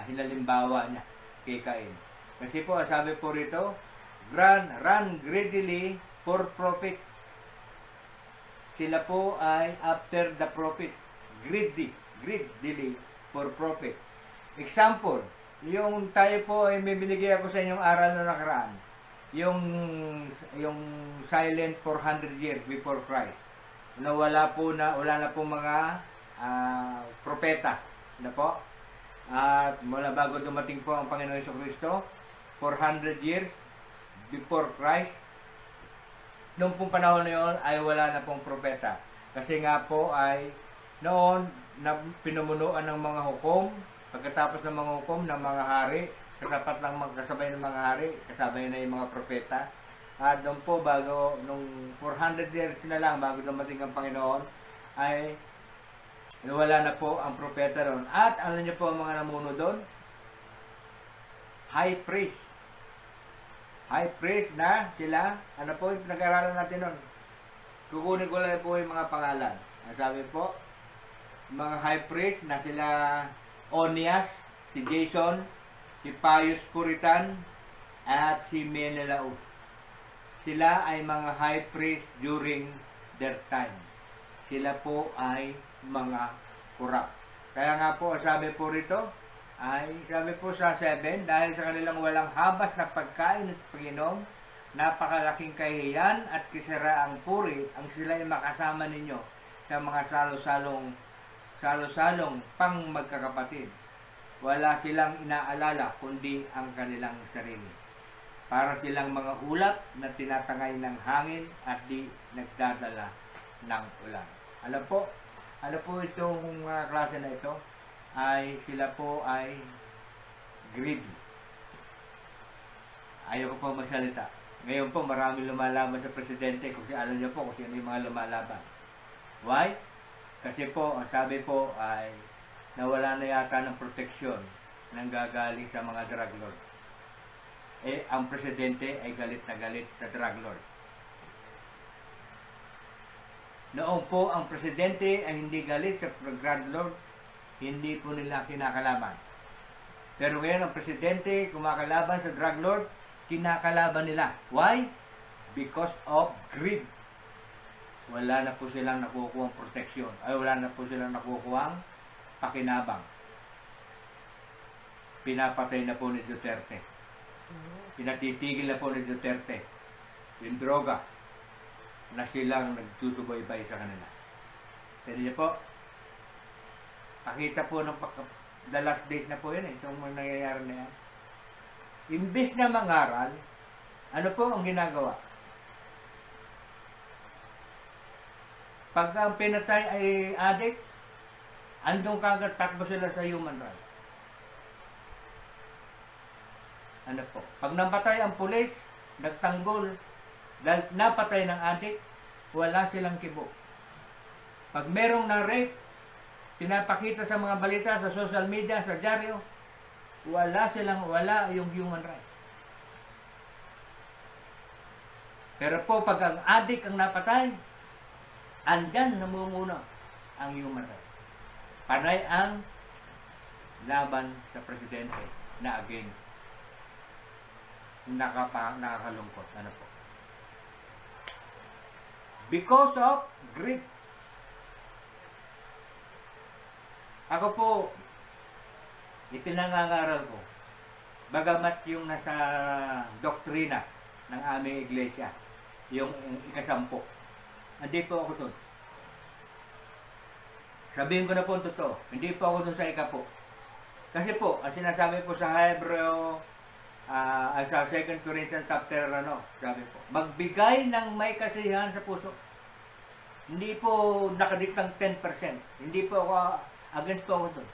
hinalimbawa niya kay Cain. Kasi po, sabi po rito, run greedily for profit. Sila po ay after the profit. Greedily for profit. Example, yung tayo po ay may binigay ako sa inyong aral na nakaraan. Yung silent 400 years before Christ. Na wala na po mga propeta. Na po? At mula bago dumating po ang Panginoon Jesucristo, 400 years before Christ, noong pong panahon na yun ay wala na pong propeta. Kasi nga po ay noon na pinumunuan ng mga hukom, pagkatapos ng mga hukom ng mga hari, katapat lang magkasabay ng mga hari, kasabay na yung mga propeta. At doon po bago, nung 400 years na lang bago dumating ang Panginoon, ay wala na po ang propeta doon. At alam niyo po ang mga namuno doon? High priest. High priest na sila, ano po yung pinag-aralan natin nun? Kukunin ko lang po yung mga pangalan. Ang sabi po, mga high priest na sila Onias, si Jason, si Pius Puritan, at si Menelaus. Sila ay mga high priest during their time. Sila po ay mga corrupt. Kaya nga po, sabi po rito, sabi po sa 7, dahil sa kanilang walang habas na pagkain at pag-inom, napakalaking kahihiyan at kisaraang puri ang sila'y makasama ninyo sa mga salo-salong pang magkakapatid. Wala silang inaalala kundi ang kanilang sarili. Para silang mga ulap na tinatangay ng hangin at di nagdadala ng ulan. Ano po itong klase na ito? Sila po ay greedy. Ayaw ko po magsalita. Ngayon po maraming lumalaban sa presidente kung alam niyo po kung sino yung mga lumalaban. Why? Kasi po, ang sabi po ay nawala na yata ng proteksyon nang gagaling sa mga drug lord. Ang presidente ay galit na galit sa drug lord. Noong po ang presidente ay hindi galit sa drug lord, hindi po nila kinakalaban. Pero ngayon ang presidente kumakalaban sa drug lord, kinakalaban nila. Why? Because of greed. Wala na po silang nakukuhang proteksyon. Wala na po silang nakukuhang pakinabang. Pinapatay na po ni Duterte. Pinatitigil na po ni Duterte yung droga na silang nagtutuboy-bay sa kanila. Pwede niyo po, pakita po ng the last days na po yun itong mga nangyayari na yan. Imbis na mangaral, ano po ang ginagawa? Pag ang pinatay ay addict, andong kagad takbo sila sa human rights. Ano po? Pag napatay ang pulis, nagtanggol, dahil napatay ng addict, wala silang kibo. Pag merong na-rape, pinapakita sa mga balita, sa social media, sa dyaryo, wala yung human rights. Pero po, pag ang addict ang napatay, andyan namumuna ang human rights. Panay ang laban sa presidente na against nakakalungkot. Ano po? Because of greed. Ako po, ipinangangaral ko, bagamat yung nasa doktrina ng aming iglesia, yung ikasampo, hindi po ako doon. Sabihin ko na po ang totoo, hindi po ako doon sa ikapo. Kasi po, ang sinasabi po sa Hebreo sa 2 Corinthians chapter, sabi po, magbigay ng may kasiyahan sa puso. Hindi po nakadiktang 10%. Hindi po ako, against po ako doon.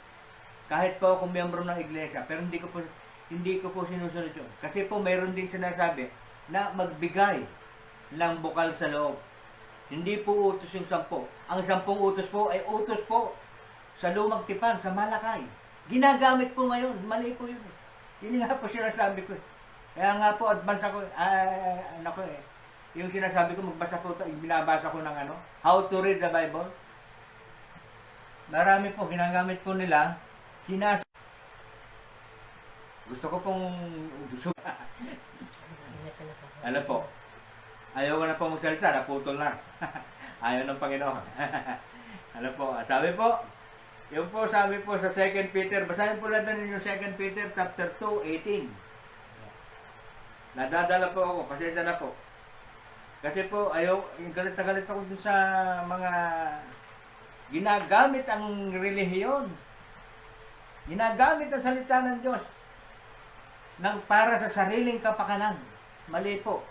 Kahit po ako miyembro ng iglesia, pero hindi ko po sinusunod yun. Kasi po mayroon din sinasabi na magbigay ng bukal sa loob. Hindi po utos yung 10. Ang 10 utos po ay utos po sa lumang tipan, sa Malakay. Ginagamit po ngayon. Mali po yun. Yun nga po sinasabi ko. Kaya nga po, advance ako, yung sinasabi ko, magbasa po ito, binabasa ko ng How to Read the Bible. Marami po, ginagamit po nila, gusto ko pong, ano po, ayaw ko na po magsalita, naputol na. Ayaw ng Panginoon. Ano po, sabi po, yung po sabi po sa 2 Peter, basahin po natin yung 2 Peter chapter 2:18. Nadadala po ako, pasensya na po. Kasi po, yung galit na galit ako dun sa mga ginagamit ang relihiyon. Ginagamit ang salita ng Diyos para sa sariling kapakanan. Mali po.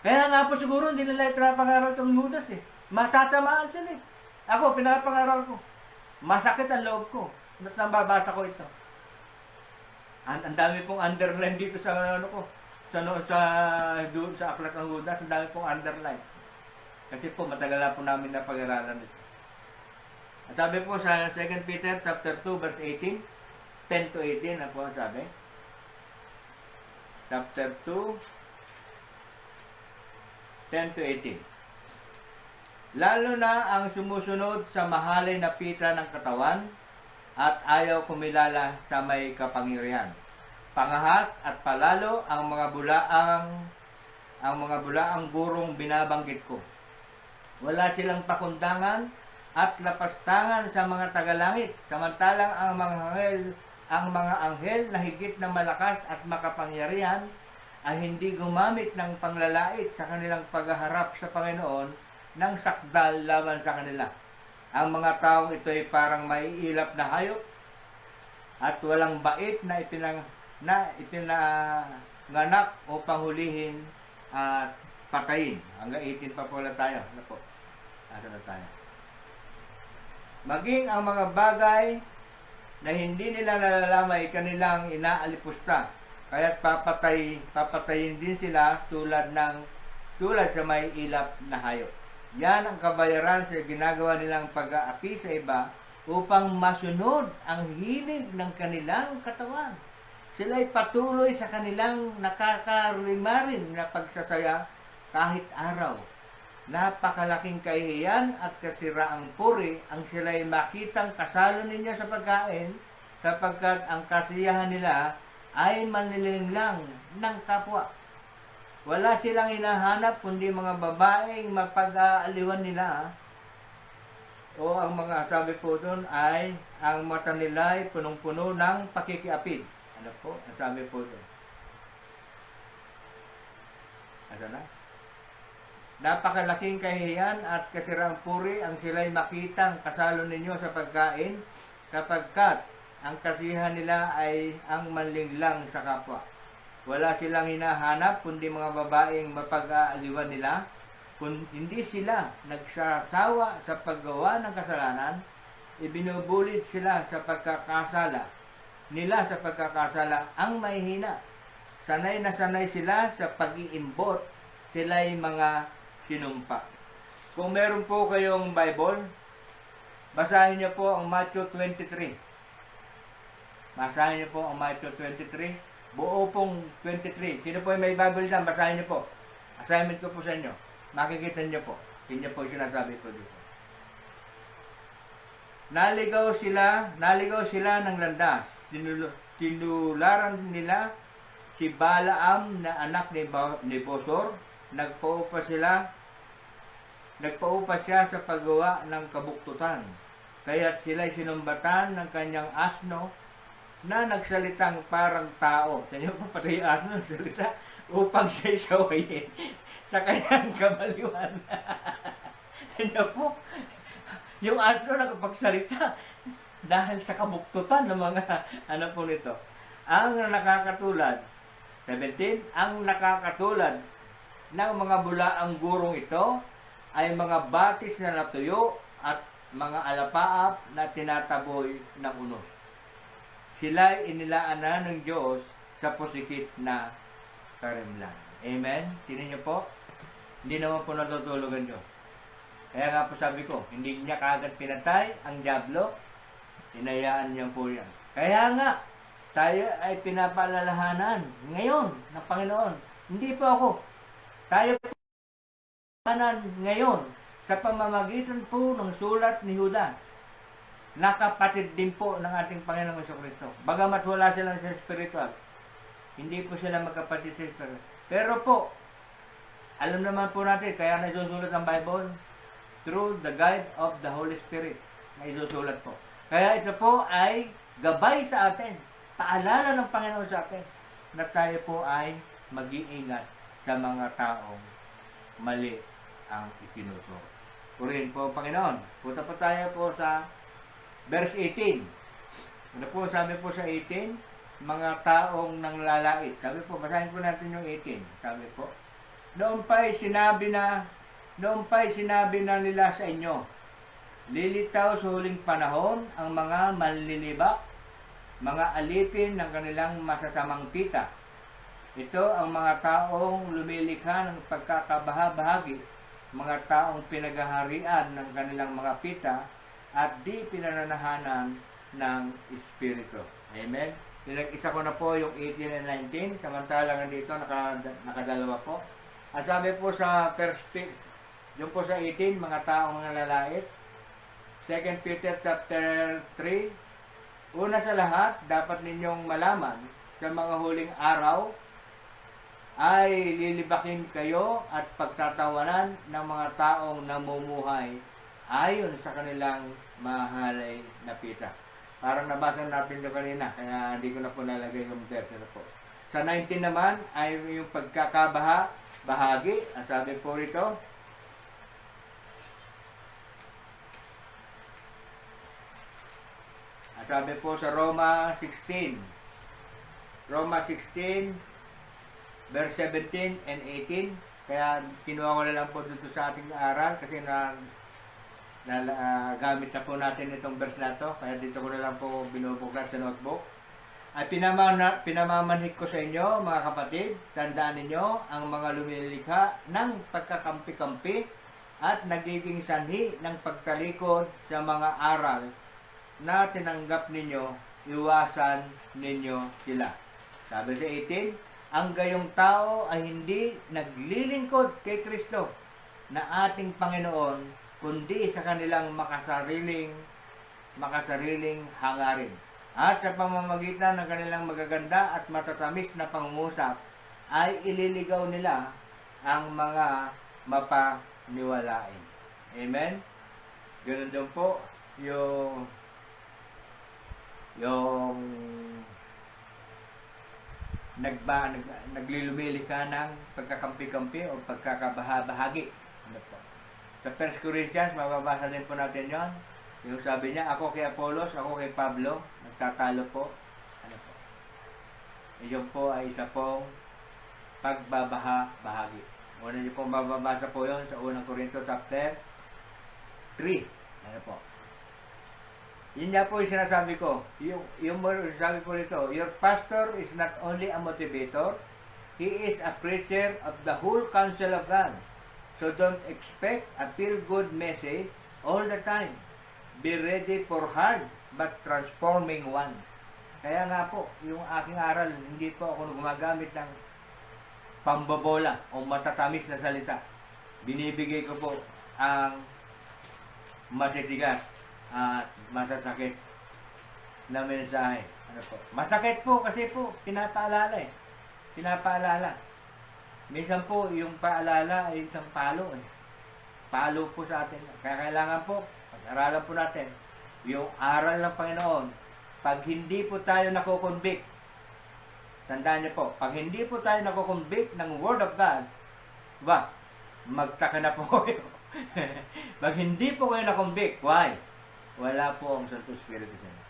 Kaya nga po siguro hindi nila ipinapangaral itong Judas eh. Matatamaan sila eh. Ako, pinapangaral ko. Masakit ang loob ko. At nababasa ko ito. Ang dami pong underline dito sa sa aklat ng Judas. Ang dami pong underline. Kasi po matagal na po namin napag-aralan ito. At sabi po sa 2 Peter chapter 2 verse 18, 10 to 18 na po sabi. Chapter 2, 10 to 18. Lalo na ang sumusunod sa mahalay na pita ng katawan at ayaw kumilala sa may kapangyarihan. Pangahas at palalo ang mga bulaang gurong binabanggit ko. Wala silang pakundangan at lapastangan sa mga tagalangit, samantalang ang mga anghel na higit na malakas at makapangyarihan ay hindi gumamit ng panglalait sa kanilang paghaharap sa Panginoon ng sakdal laban sa kanila. Ang mga taong ito ay parang may ilap na hayop at walang bait na ipinanganak upang hulihin at patayin. Hanggang 18 pa po lang tayo. Ano po? Asa na tayo? Maging ang mga bagay na hindi nila nalalamay kanilang inaalipusta. Kaya't papatayin din sila tulad sa may ilap na hayop. Yan ang kabayaran sa ginagawa nilang pag-aapi sa iba upang masunod ang hilig ng kanilang katawan. Sila'y patuloy sa kanilang nakakarimarin na pagsasaya kahit araw. Napakalaking kahihiyan at kasiraang puri ang sila'y makitang kasalo ninyo sa pagkain, sapagkat ang kasiyahan nila ay manlilinglang ng kapwa. Wala silang hinahanap kundi mga babaeng mapag-aaliwan nila, o ang mga sabi po doon ay ang mata nila ay punong-puno ng pakikiapid. Ano po? Ang sabi po doon. Asa na? Napakalaking kahihiyan at kasirang puri ang sila'y makitang kasalo ninyo sa pagkain, sapagkat ang kasiyahan nila ay ang manlinglang sa kapwa. Wala silang hinahanap kundi mga babaeng mapag-aaliwan nila, kung hindi sila nagsasawa sa paggawa ng kasalanan, ibinubulit sila sa pagkakasala nila sa pagkakasala ang mahihina. Sanay na sanay sila sa pag-iimbot, sila'y mga sinumpa. Kung meron po kayong Bible, basahin niyo po ang Matthew 23. Basahin niyo po ang Matthew 23. Buo pong 23. Sino po yung may Bible dyan? Basahin niyo po. Assignment ko po sa inyo. Makikita niyo po. Hindi po sinasabi ko dito. Naligaw sila ng landas. Tinularan nila si Balaam na anak ni Bosor. Nagpaupa siya sa paggawa ng kabuktutan. Kaya't sila'y sinumbatan ng kanyang asno na nagsalitang parang tao. Sa inyo po pati yung asno nagsalita upang siya'y sawayin sa kanyang kabaliwan. Sa inyo po, yung asno nakapagsalita dahil sa kabuktutan ng mga ano po nito. Ang nakakatulad 17, ang nakakatulad ng mga bulaang gurong ito ay mga batis na natuyo at mga alapaap na tinataboy ng unos. Sila'y inilaan na ng Diyos sa pusikit na karimlan. Amen? Tingnan niyo po, hindi naman po natutulog ang Diyos. Kaya nga po sabi ko, hindi niya kaagad pinatay ang dyablo, hinayaan niya po yan. Kaya nga, tayo ay pinapaalalahanan ngayon ng Panginoon. Hindi po ako. Tayo po ngayon sa pamamagitan po ng sulat ni Judas. Nakapatid din po ng ating Panginoong Jesucristo. Bagamat wala sila sa spiritual, hindi po sila magkapatid sa spiritual. Pero po, alam naman po natin, kaya nasusulat ang Bible through the guide of the Holy Spirit na isusulat po. Kaya ito po ay gabay sa atin, paalala ng Panginoon sa atin na tayo po ay mag-iingat sa mga taong mali ang itinuturo. Purihin po Panginoon. Punta po tayo po sa verse 18. Ano po sabi po sa 18? Mga taong nanglalait. Sabi po, basahin po natin yung 18. Sabi po, noon pa'y sinabi na nila sa inyo, lilitaw sa huling panahon ang mga manlilibak, mga alipin ng kanilang masasamang pita. Ito ang mga taong lumilikha ng pagkakabaha-bahagi, mga taong pinagaharian ng kanilang mga pita at di pinananahanan ng Espiritu. Amen? Pinag-isa ko na po yung 18 and 19, samantalang dito nakadalawa po. At sabi po sa yung po sa 18, mga taong mga lalait, 2 Peter chapter 3, una sa lahat, dapat ninyong malaman sa mga huling araw ay lilibakin kayo at pagtatawanan ng mga taong namumuhay ayon sa kanilang mahalay na pita. Parang nabasa natin ito kanina, kaya hindi ko na po nalagay yung verse na po. Sa 19 naman ay yung pagkakabaha-bahagi. Ang sabi po rito, sabi po sa Roma 16, verse 17 and 18. Kaya kinuha ko na lang po dito sa ating aral kasi gamit na po natin itong verse na to. Kaya dito ko na lang po binubuklat sa notebook. Ay pinamamanhik ko sa inyo mga kapatid, tandaan ninyo ang mga lumilikha ng pagkakampi-kampi at nagiging sanhi ng pagtalikod sa mga aral na tinanggap ninyo, iwasan ninyo sila. Sabi sa 18, ang gayong tao ay hindi naglilingkod kay Kristo na ating Panginoon, kundi sa kanilang makasariling hangarin. At sa pamamagitan ng kanilang magaganda at matatamis na pangungusap, ay ililigaw nila ang mga mapaniwalain. Amen? Ganun din po yung naglilumili ka ng pagkakampi-kampi o pagkakabaha-bahagi. Ano po? Sa 1 Corinthians, mababasa din po natin yon. Yung sabi niya, ako kay Apollos, ako kay Pablo, nagtatalo po. Ano po? Iyon po ay isa pong pagbabaha-bahagi. Una niyo po mababasa po yon sa 1 Corinto chapter 3. Ano po? Yun nga po yung sinasabi ko. Yung sabi po nito, your pastor is not only a motivator, he is a preacher of the whole counsel of God. So don't expect a feel-good message all the time. Be ready for hard but transforming ones. Kaya nga po, yung aking aral, hindi po ako gumagamit ng pambobola o matatamis na salita. Binibigay ko po ang matitigas at masasakit na mensahe. Ano po? Masakit po kasi po pinapaalala eh. Pinapaalala. Minsan po yung paalala ay isang palo eh. Palo po sa atin. Kaya kailangan po pag-aralan po natin yung aral ng Panginoon. Pag hindi po tayo nakukonvict, tandaan niyo po, pag hindi po tayo nakukonvict ng Word of God, magtaka na po kayo. Pag hindi po kayo nakonvict, why? Wala po ang Santo Espiritu sa inyo.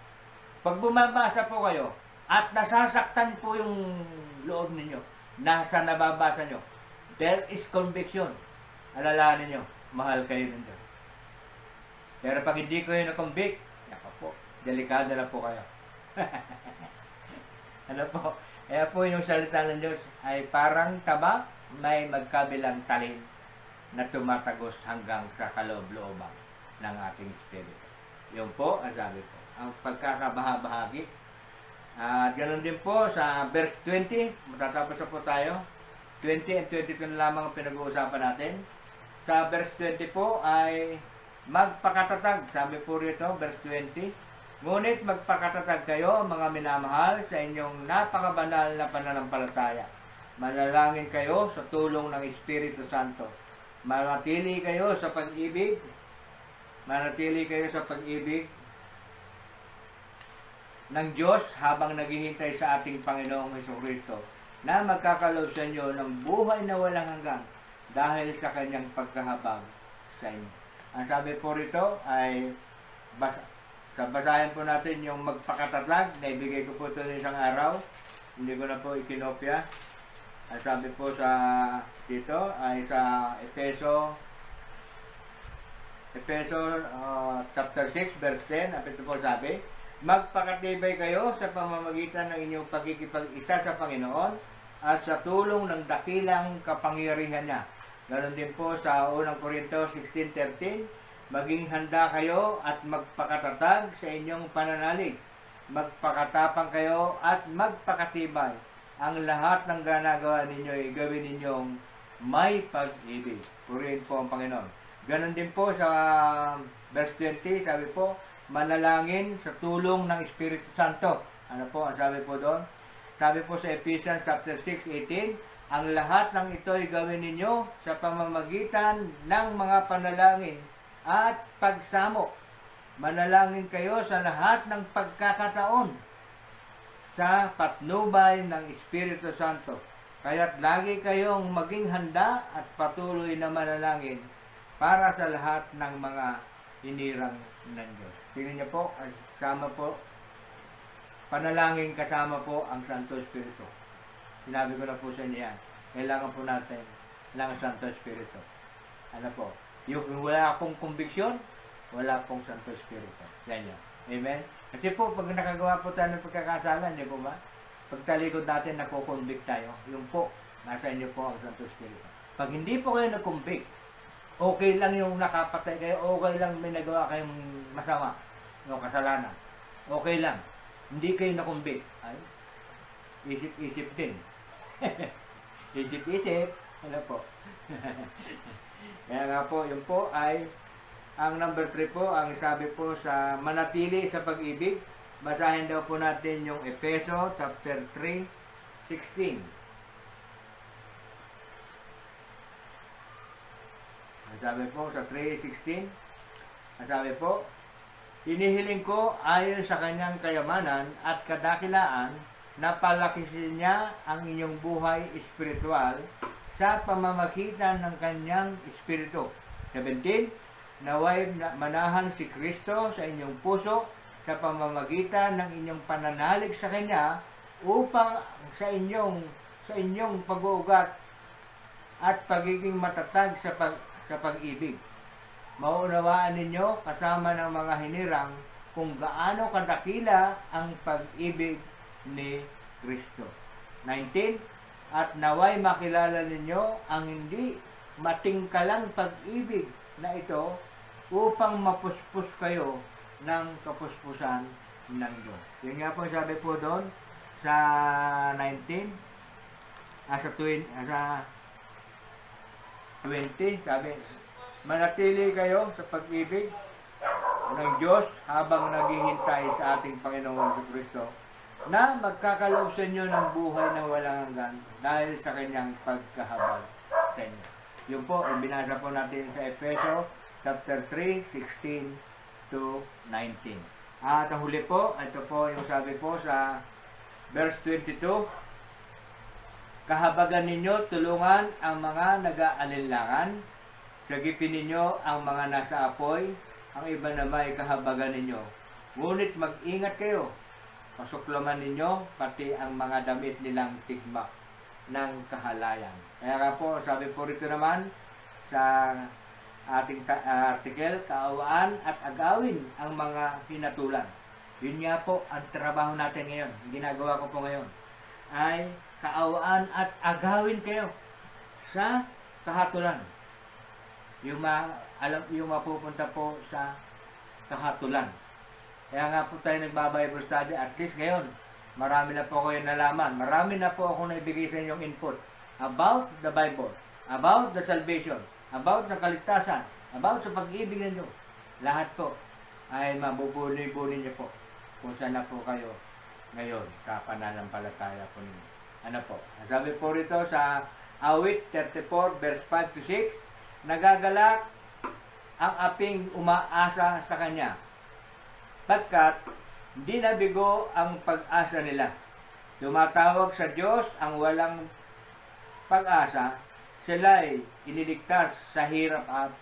Pag bumabasa po kayo, at nasasaktan po yung loob ninyo, nasa nababasa nyo, there is conviction. Alalahanin nyo, mahal kayo ng Diyos. Pero pag hindi kayo na-convict, yaka po, delikado na po kayo. Ano po? Kaya po yung salita ng Diyos ay parang tabak may magkabilang talim na tumatagos hanggang sa kaloob-looban ng ating espiritu. Yun po, ang sabi po. Ang pagkakabahabahagi. At ganoon din po sa verse 20, matatapos na po tayo. 20 and 22 na lamang ang pinag-uusapan natin. Sa verse 20 po ay magpakatatag. Sabi po rito, verse 20, ngunit magpakatatag kayo, mga minamahal, sa inyong napakabanal na pananampalataya. Manalangin kayo sa tulong ng Espiritu Santo. Manatili kayo sa pag-ibig. Manatili kayo sa pag-ibig ng Diyos habang naghihintay sa ating Panginoong Jesucristo na magkakaloob sa inyo ng buhay na walang hanggan dahil sa kanyang pagkahabag sa inyo. Ang sabi po rito ay basahin po natin yung magpakatatag. Naibigay ko po ito ng isang araw. Hindi ko na po ikinopya. Ang sabi po sa dito ay sa Efeso chapter 6 verse 10. Ito po sabi, magpakatibay kayo sa pamamagitan ng inyong pagkikipag-isa sa Panginoon at sa tulong ng dakilang kapangyarihan niya. Ganon din po sa 1 Corintios 16:13, maging handa kayo at magpakatatag sa inyong pananalig. Magpakatapang kayo at magpakatibay. Ang lahat ng ginagawa ninyo ay gawin ninyong may pag-ibig. Purihin po ang Panginoon. Ganon din po sa verse 20, sabi po, manalangin sa tulong ng Espiritu Santo. Ano po ang sabi po doon? Sabi po sa Ephesians chapter 6:18, ang lahat ng ito ay gawin ninyo sa pamamagitan ng mga panalangin at pagsamo. Manalangin kayo sa lahat ng pagkakataon sa patnubay ng Espiritu Santo. Kaya't lagi kayong maging handa at patuloy na manalangin para sa lahat ng mga hinirang ng Diyos. Tingnan niyo po, kasama po, panalangin kasama po ang Santo Espiritu. Sinabi ko na po sa inyo yan. Kailangan po natin ng Santo Espiritu. Ano po? Yung wala akong conviction, wala pong Santo Espiritu. Yan yun. Amen? Kasi po, pag nakagawa po tayo ng pagkakasala, hindi po ba? Pagtalikod natin, nakukonvict tayo. Yung po, nasa inyo po ang Santo Espiritu. Pag hindi po kayo na-convict, okay lang yung nakapatay kayo, okay lang may nagawa kayong masama, o kasalanan. Okay lang. Hindi kayo na-convict. Ay, isip-isip din. Isip-isip. Ano po? Kaya nga po, yun po ay ang number 3 po, ang sabi po sa manatili sa pag-ibig. Basahin daw po natin yung Efeso chapter 3:16. Ang sabi po sa 3:16, ang sabi po, hinihiling ko ayon sa kanyang kayamanan at kadakilaan na palakisin niya ang inyong buhay espiritual sa pamamagitan ng kanyang espiritu. 17, naway manahan si Kristo sa inyong puso sa pamamagitan ng inyong pananalig sa Kanya upang sa inyong pag-uugat at pagiging matatag sa pag-ibig. Maunawaan ninyo kasama ng mga hinirang kung gaano kadakila ang pag-ibig ni Kristo. 19, at naway makilala ninyo ang hindi matingkalang pag-ibig na ito upang mapuspos kayo ng kapuspusan ng Diyos. Yun nga po sabi po doon sa 19, sa 20, sabi, manatili kayo sa pag-ibig ng Diyos habang naghihintay sa ating Panginoon Jesucristo na magkakaloob sa inyo ng buhay na walang hanggan dahil sa kanyang pagkahabag sa inyo. Yun po, binasa po natin sa Efeso chapter 3:16 to 19. At ang huli po, ito po yung sabi po sa verse 22, kahabagan ninyo, tulungan ang mga nag-aalinlangan, sagipin ninyo ang mga nasa apoy, ang iba naman ay kahabagan ninyo. Ngunit mag-ingat kayo pasuklaman ninyo pati ang mga damit nilang tigmak ng kahalayan. Kaya nga po, sabi po rito naman sa ating article, kaawaan at agawin ang mga hinatulan. Yun nga po ang trabaho natin ngayon. Ginagawa ko po ngayon ay kaawaan at agawin kayo sa kahatulan. Yung mapupunta po sa kahatulan. Kaya nga po tayo nagba-Bible study, at least ngayon, marami na po kayo nalaman. Marami na po ako naibigay sa inyong input about the Bible, about the salvation, about the kaligtasan, about sa pag-ibig ninyo. Lahat po ay mabubuli-buli niyo po kung saan na po kayo ngayon sa pananampalataya po ninyo. Ano po? Sabi po rito sa Awit 34 verse 5 to 6, nagagalak ang aping umaasa sa kanya, pagkat hindi nabigo ang pag-asa nila. Tumatawag sa Diyos ang walang pag-asa, sila'y iniligtas sa hirap at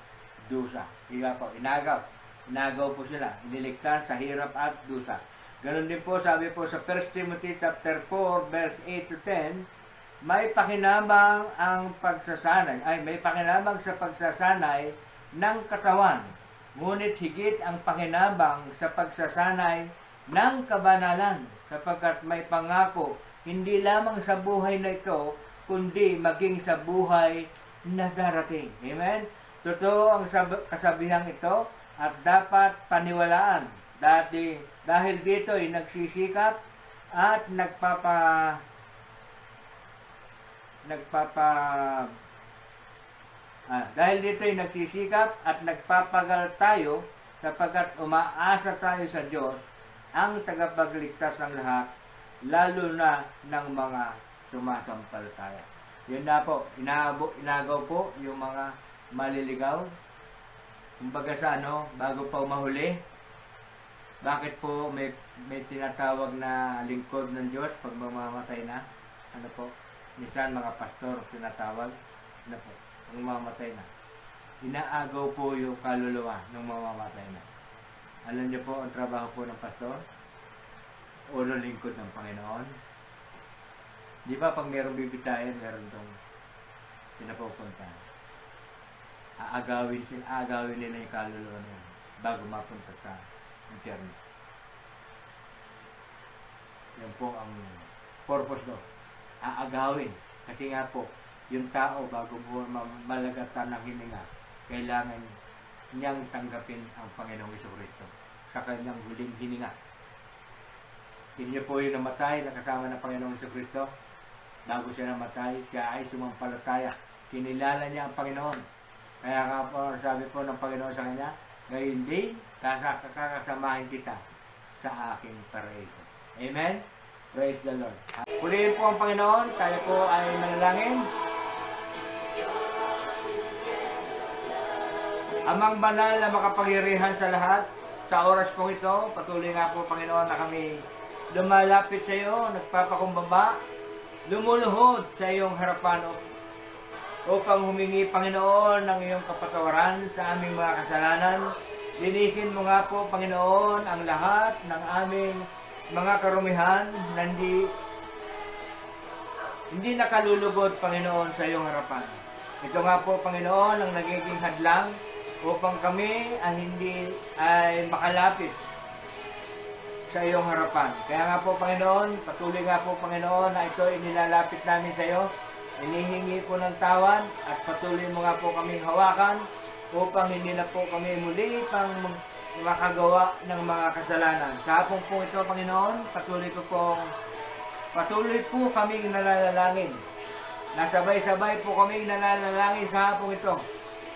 dusa. Diba po, inagaw po sila, iniligtas sa hirap at dusa. Ganon din po, sabi po sa 1 Timothy chapter 4 verse 8 to 10, may pakinabang sa pagsasanay ng katawan, ngunit higit ang pakinabang sa pagsasanay ng kabanalan, sapagkat may pangako hindi lamang sa buhay na ito, kundi maging sa buhay na darating. Amen? Totoo ang kasabihang ito at dapat paniwalaan. Dahil dito ay nagsisikap at dahil dito ay nagsisikap at nagpapagal tayo, sapagkat umaasa tayo sa Diyos, ang tagapagligtas ng lahat, lalo na ng mga sumasampalataya. Yun na po, inagaw po yung mga maliligaw. Kumbaga sa bago pa umahuli, bakit po may tinatawag na lingkod ng Diyos pag mamamatay na? Ano po? Minsan mga pastor tinatawag, ano po? Ang mamamatay na. Inaagaw po yung kaluluwa ng mamamatay na. Alam niyo po ang trabaho po ng pastor? Ulo lingkod ng Panginoon. Di ba pag merong bibitayan, meron itong pinapupunta. Aagawin nila yung kaluluwa nila bago mapunta sa internet. Yan po ang purpose doon. Aagawin. Kasi nga po, yung tao bago po malagatan ng hininga, kailangan niyang tanggapin ang Panginoong Jesucristo sa kanyang huling hininga. Hindi po yung namatay na kasama ng Panginoong Jesucristo. Bago siya namatay, siya ay sumampalataya. Kinilala niya ang Panginoon. Kaya nga po, sabi po ng Panginoon sa kanya, ngayon din, kakasamahin kita sa aking paraiso. Amen? Praise the Lord. Puliin po ang Panginoon, tayo po ay manalangin. Amang banal na makapangyarihan sa lahat, sa oras pong ito, patuloy nga po Panginoon na kami lumalapit sa iyo, nagpapakumbaba, lumuluhod sa iyong harapan upang humingi Panginoon ng iyong kapatawaran sa aming mga kasalanan. Linisin mo nga po Panginoon ang lahat ng aming mga karumihan na hindi nakalulugod Panginoon sa iyong harapan. Ito nga po Panginoon ang nagiging hadlang upang kami hindi makalapit sa iyong harapan. Kaya nga po Panginoon, patuloy nga po Panginoon na ito inilalapit namin sa iyo. Inihingi po ng tawad at patuloy mo nga po kaming hawakan upang hindi na po kami muli pang makagawa ng mga kasalanan. Sa hapong po ito Panginoon, patuloy po kaming nalalangin. Nasabay-sabay po kaming nalalangin sa hapong ito.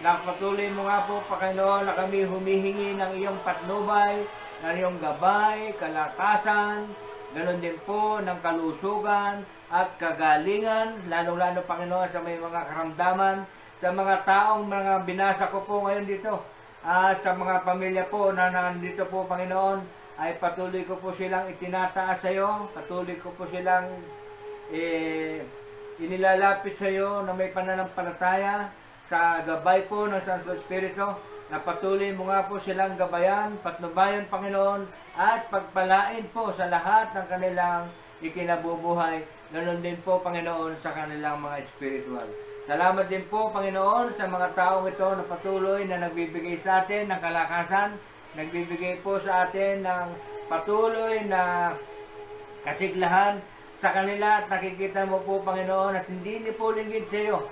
Patuloy mo nga po Panginoon na kami humihingi ng iyong patnubay, ng iyong gabay, kalakasan, ganon din po ng kalusugan at kagalingan, lalo-lalo Panginoon sa may mga karamdaman, sa mga taong mga binasa ko po ngayon dito, at sa mga pamilya po na nandito po Panginoon, ay patuloy ko po silang itinataas sa iyo, patuloy ko po silang inilalapit sa iyo na may pananampalataya, sa gabay po ng Santo Espiritu, na patuloy mo nga po silang gabayan, patnubayan, Panginoon, at pagpalain po sa lahat ng kanilang ikinabubuhay. Ganon din po, Panginoon, sa kanilang mga spiritual. Salamat din po, Panginoon, sa mga taong ito na patuloy na nagbibigay sa atin ng kalakasan, nagbibigay po sa atin ng patuloy na kasiglahan sa kanila at nakikita mo po, Panginoon, at hindi ni po linggid sa iyo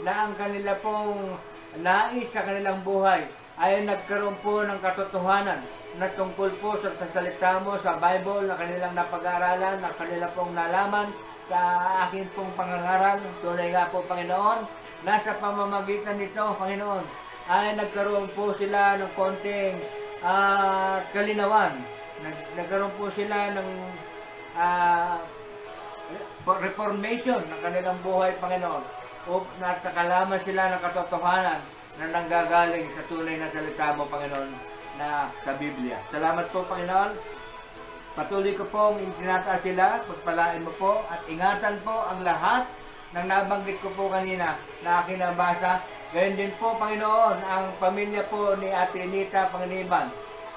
na ang kanila pong nais sa kanilang buhay ay nagkaroon po ng katotohanan na tungkol po sa salita mo sa Bible na kanilang napag-aralan, na kanila pong nalaman sa akin pong pangangaral. Tunay nga po, Panginoon, nasa pamamagitan nito, Panginoon, ay nagkaroon po sila ng konting kalinawan. Nagkaroon po sila ng reformation ng kanilang buhay, Panginoon. O nakakalaman sila ng katotohanan na nanggagaling sa tunay na salita mo, Panginoon, na sa Biblia. Salamat po, Panginoon. Patuloy ko pong itinataas sila, pagpalain mo po, at ingatan po ang lahat ng nabanggit ko po kanina na aking nabasa. Gayon din po, Panginoon, ang pamilya po ni Ate Nita Panganiban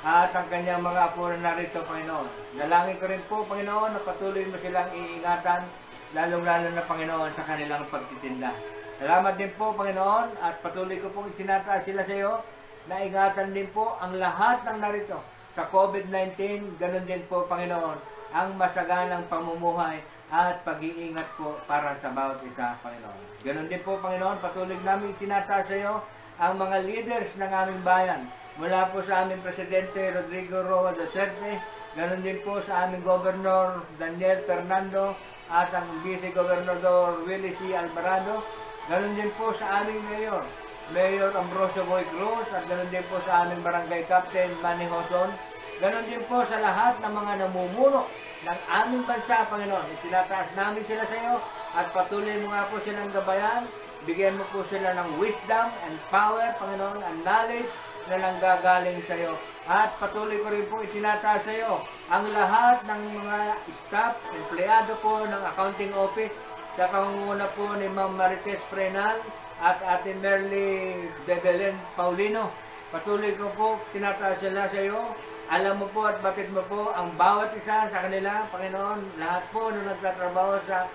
at ang kanyang mga apo na narito, Panginoon. Dalangin ko rin po, Panginoon, na patuloy mo silang iingatan, lalong-lalo na, Panginoon, sa kanilang pagtitinda. Salamat din po, Panginoon, at patuloy ko pong itinataas sila sa iyo na ingatan din po ang lahat ng narito sa COVID-19. Ganun din po, Panginoon, ang masaganang pamumuhay at pag-iingat po para sa bawat isa, Panginoon. Ganun din po, Panginoon, patuloy namin itinataas sa iyo ang mga leaders ng aming bayan. Mula po sa aming Presidente Rodrigo Roa Duterte, ganun din po sa aming Governor Daniel Fernando at ang Vice Gobernador Willie C. Alvarado. Ganon din po sa aming Mayor Ambrosio Boy Cruz, at ganon din po sa aming Barangay Captain Manny Hoson. Ganon din po sa lahat ng mga namumuno ng aming bansa, Panginoon. Itinataas namin sila sa iyo at patuloy mo nga po silang gabayan. Bigyan mo po sila ng wisdom and power, Panginoon, and knowledge na nanggagaling sa iyo. At patuloy ko rin po itinataas sa iyo ang lahat ng mga staff, empleyado po ng accounting office, sa pangunguna po ni Ma'am Marites Frenal at Ate Merly de Belen Paulino. Patuloy ko po, tinataas sila sa iyo. Alam mo po at batid mo po ang bawat isa sa kanila, Panginoon. Lahat po na nagtatrabaho sa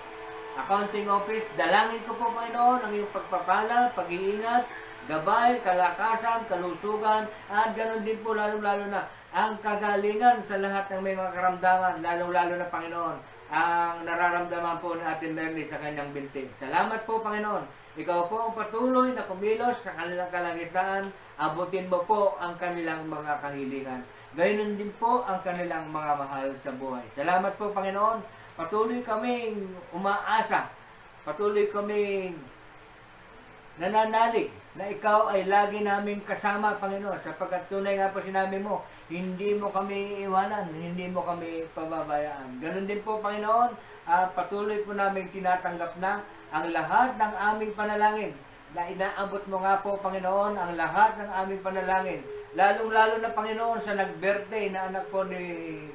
accounting office. Dalangin ko po, Panginoon, ang iyong pagpapala, pag-iingat, gabay, kalakasan, kalusugan, at ganoon din po lalo-lalo na ang kagalingan sa lahat ng may mga karamdaman, lalo-lalo na, Panginoon, ang nararamdaman po ni Ate Merly sa kanyang binti. Salamat po, Panginoon. Ikaw po ang patuloy na kumilos sa kanilang kalangitan. Abutin mo po ang kanilang mga kahilingan. Gayun din po ang kanilang mga mahal sa buhay. Salamat po, Panginoon. Patuloy kaming umaasa. Patuloy kaming nananalig na ikaw ay lagi naming kasama, Panginoon, sapagkat tunay nga po sinabi mo, hindi mo kami iiwanan, hindi mo kami pababayaan. Ganun din po, Panginoon, patuloy po namin tinatanggap na ang lahat ng aming panalangin na inaabot mo nga po, Panginoon, ang lahat ng aming panalangin. Lalong-lalo na, Panginoon, sa nag-birthday na anak po ni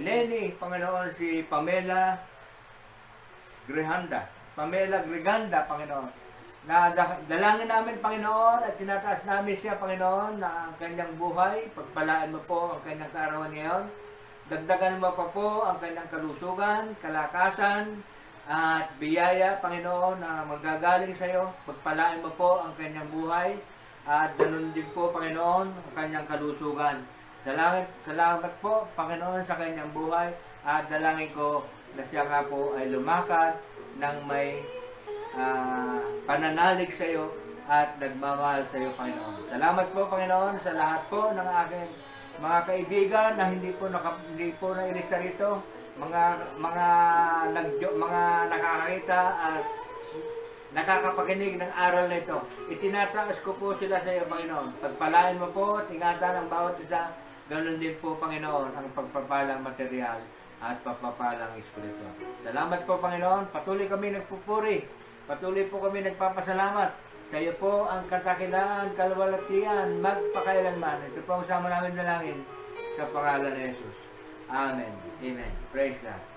Lenny, Panginoon, si Pamela Griganda, Panginoon. Na dalangin namin, Pamenoon, at tinataas namin siya, Panginoon, na ang kanyang buhay, pagpalaan mo po ang kanyang kaarawan ngayon. Dagdagan mo pa po ang kanyang kalusugan, kalakasan, at biyaya, Panginoon, na magagaling sa iyo. Pagpalaan mo po ang kanyang buhay, at ganun din po, Panginoon, ang kanyang kalusugan. Salamat po, Panginoon, sa kanyang buhay, at dalangin ko na siya nga po ay lumakad ng may pananalig sa iyo at nagmamahal sa iyo, Panginoon. Salamat po, Panginoon, sa lahat po ng aking mga kaibigan na hindi po nailista rito, mga nakakakita at nakakapakinig ng aral na ito. Itinataas ko po sila sa iyo, Panginoon. Pagpalain mo po at ingatan ang bawat isa. Ganun din po, Panginoon, ang pagpapalang material at pagpapalang espiritual. Salamat po, Panginoon. Patuloy kami nagpupuri. Patuloy po kami nagpapasalamat. Sa iyo po ang katakilaan, kalwalatian, magpakailanman. Ito po ang sama namin dalangin sa pangalan ni Jesus. Amen. Amen. Praise God.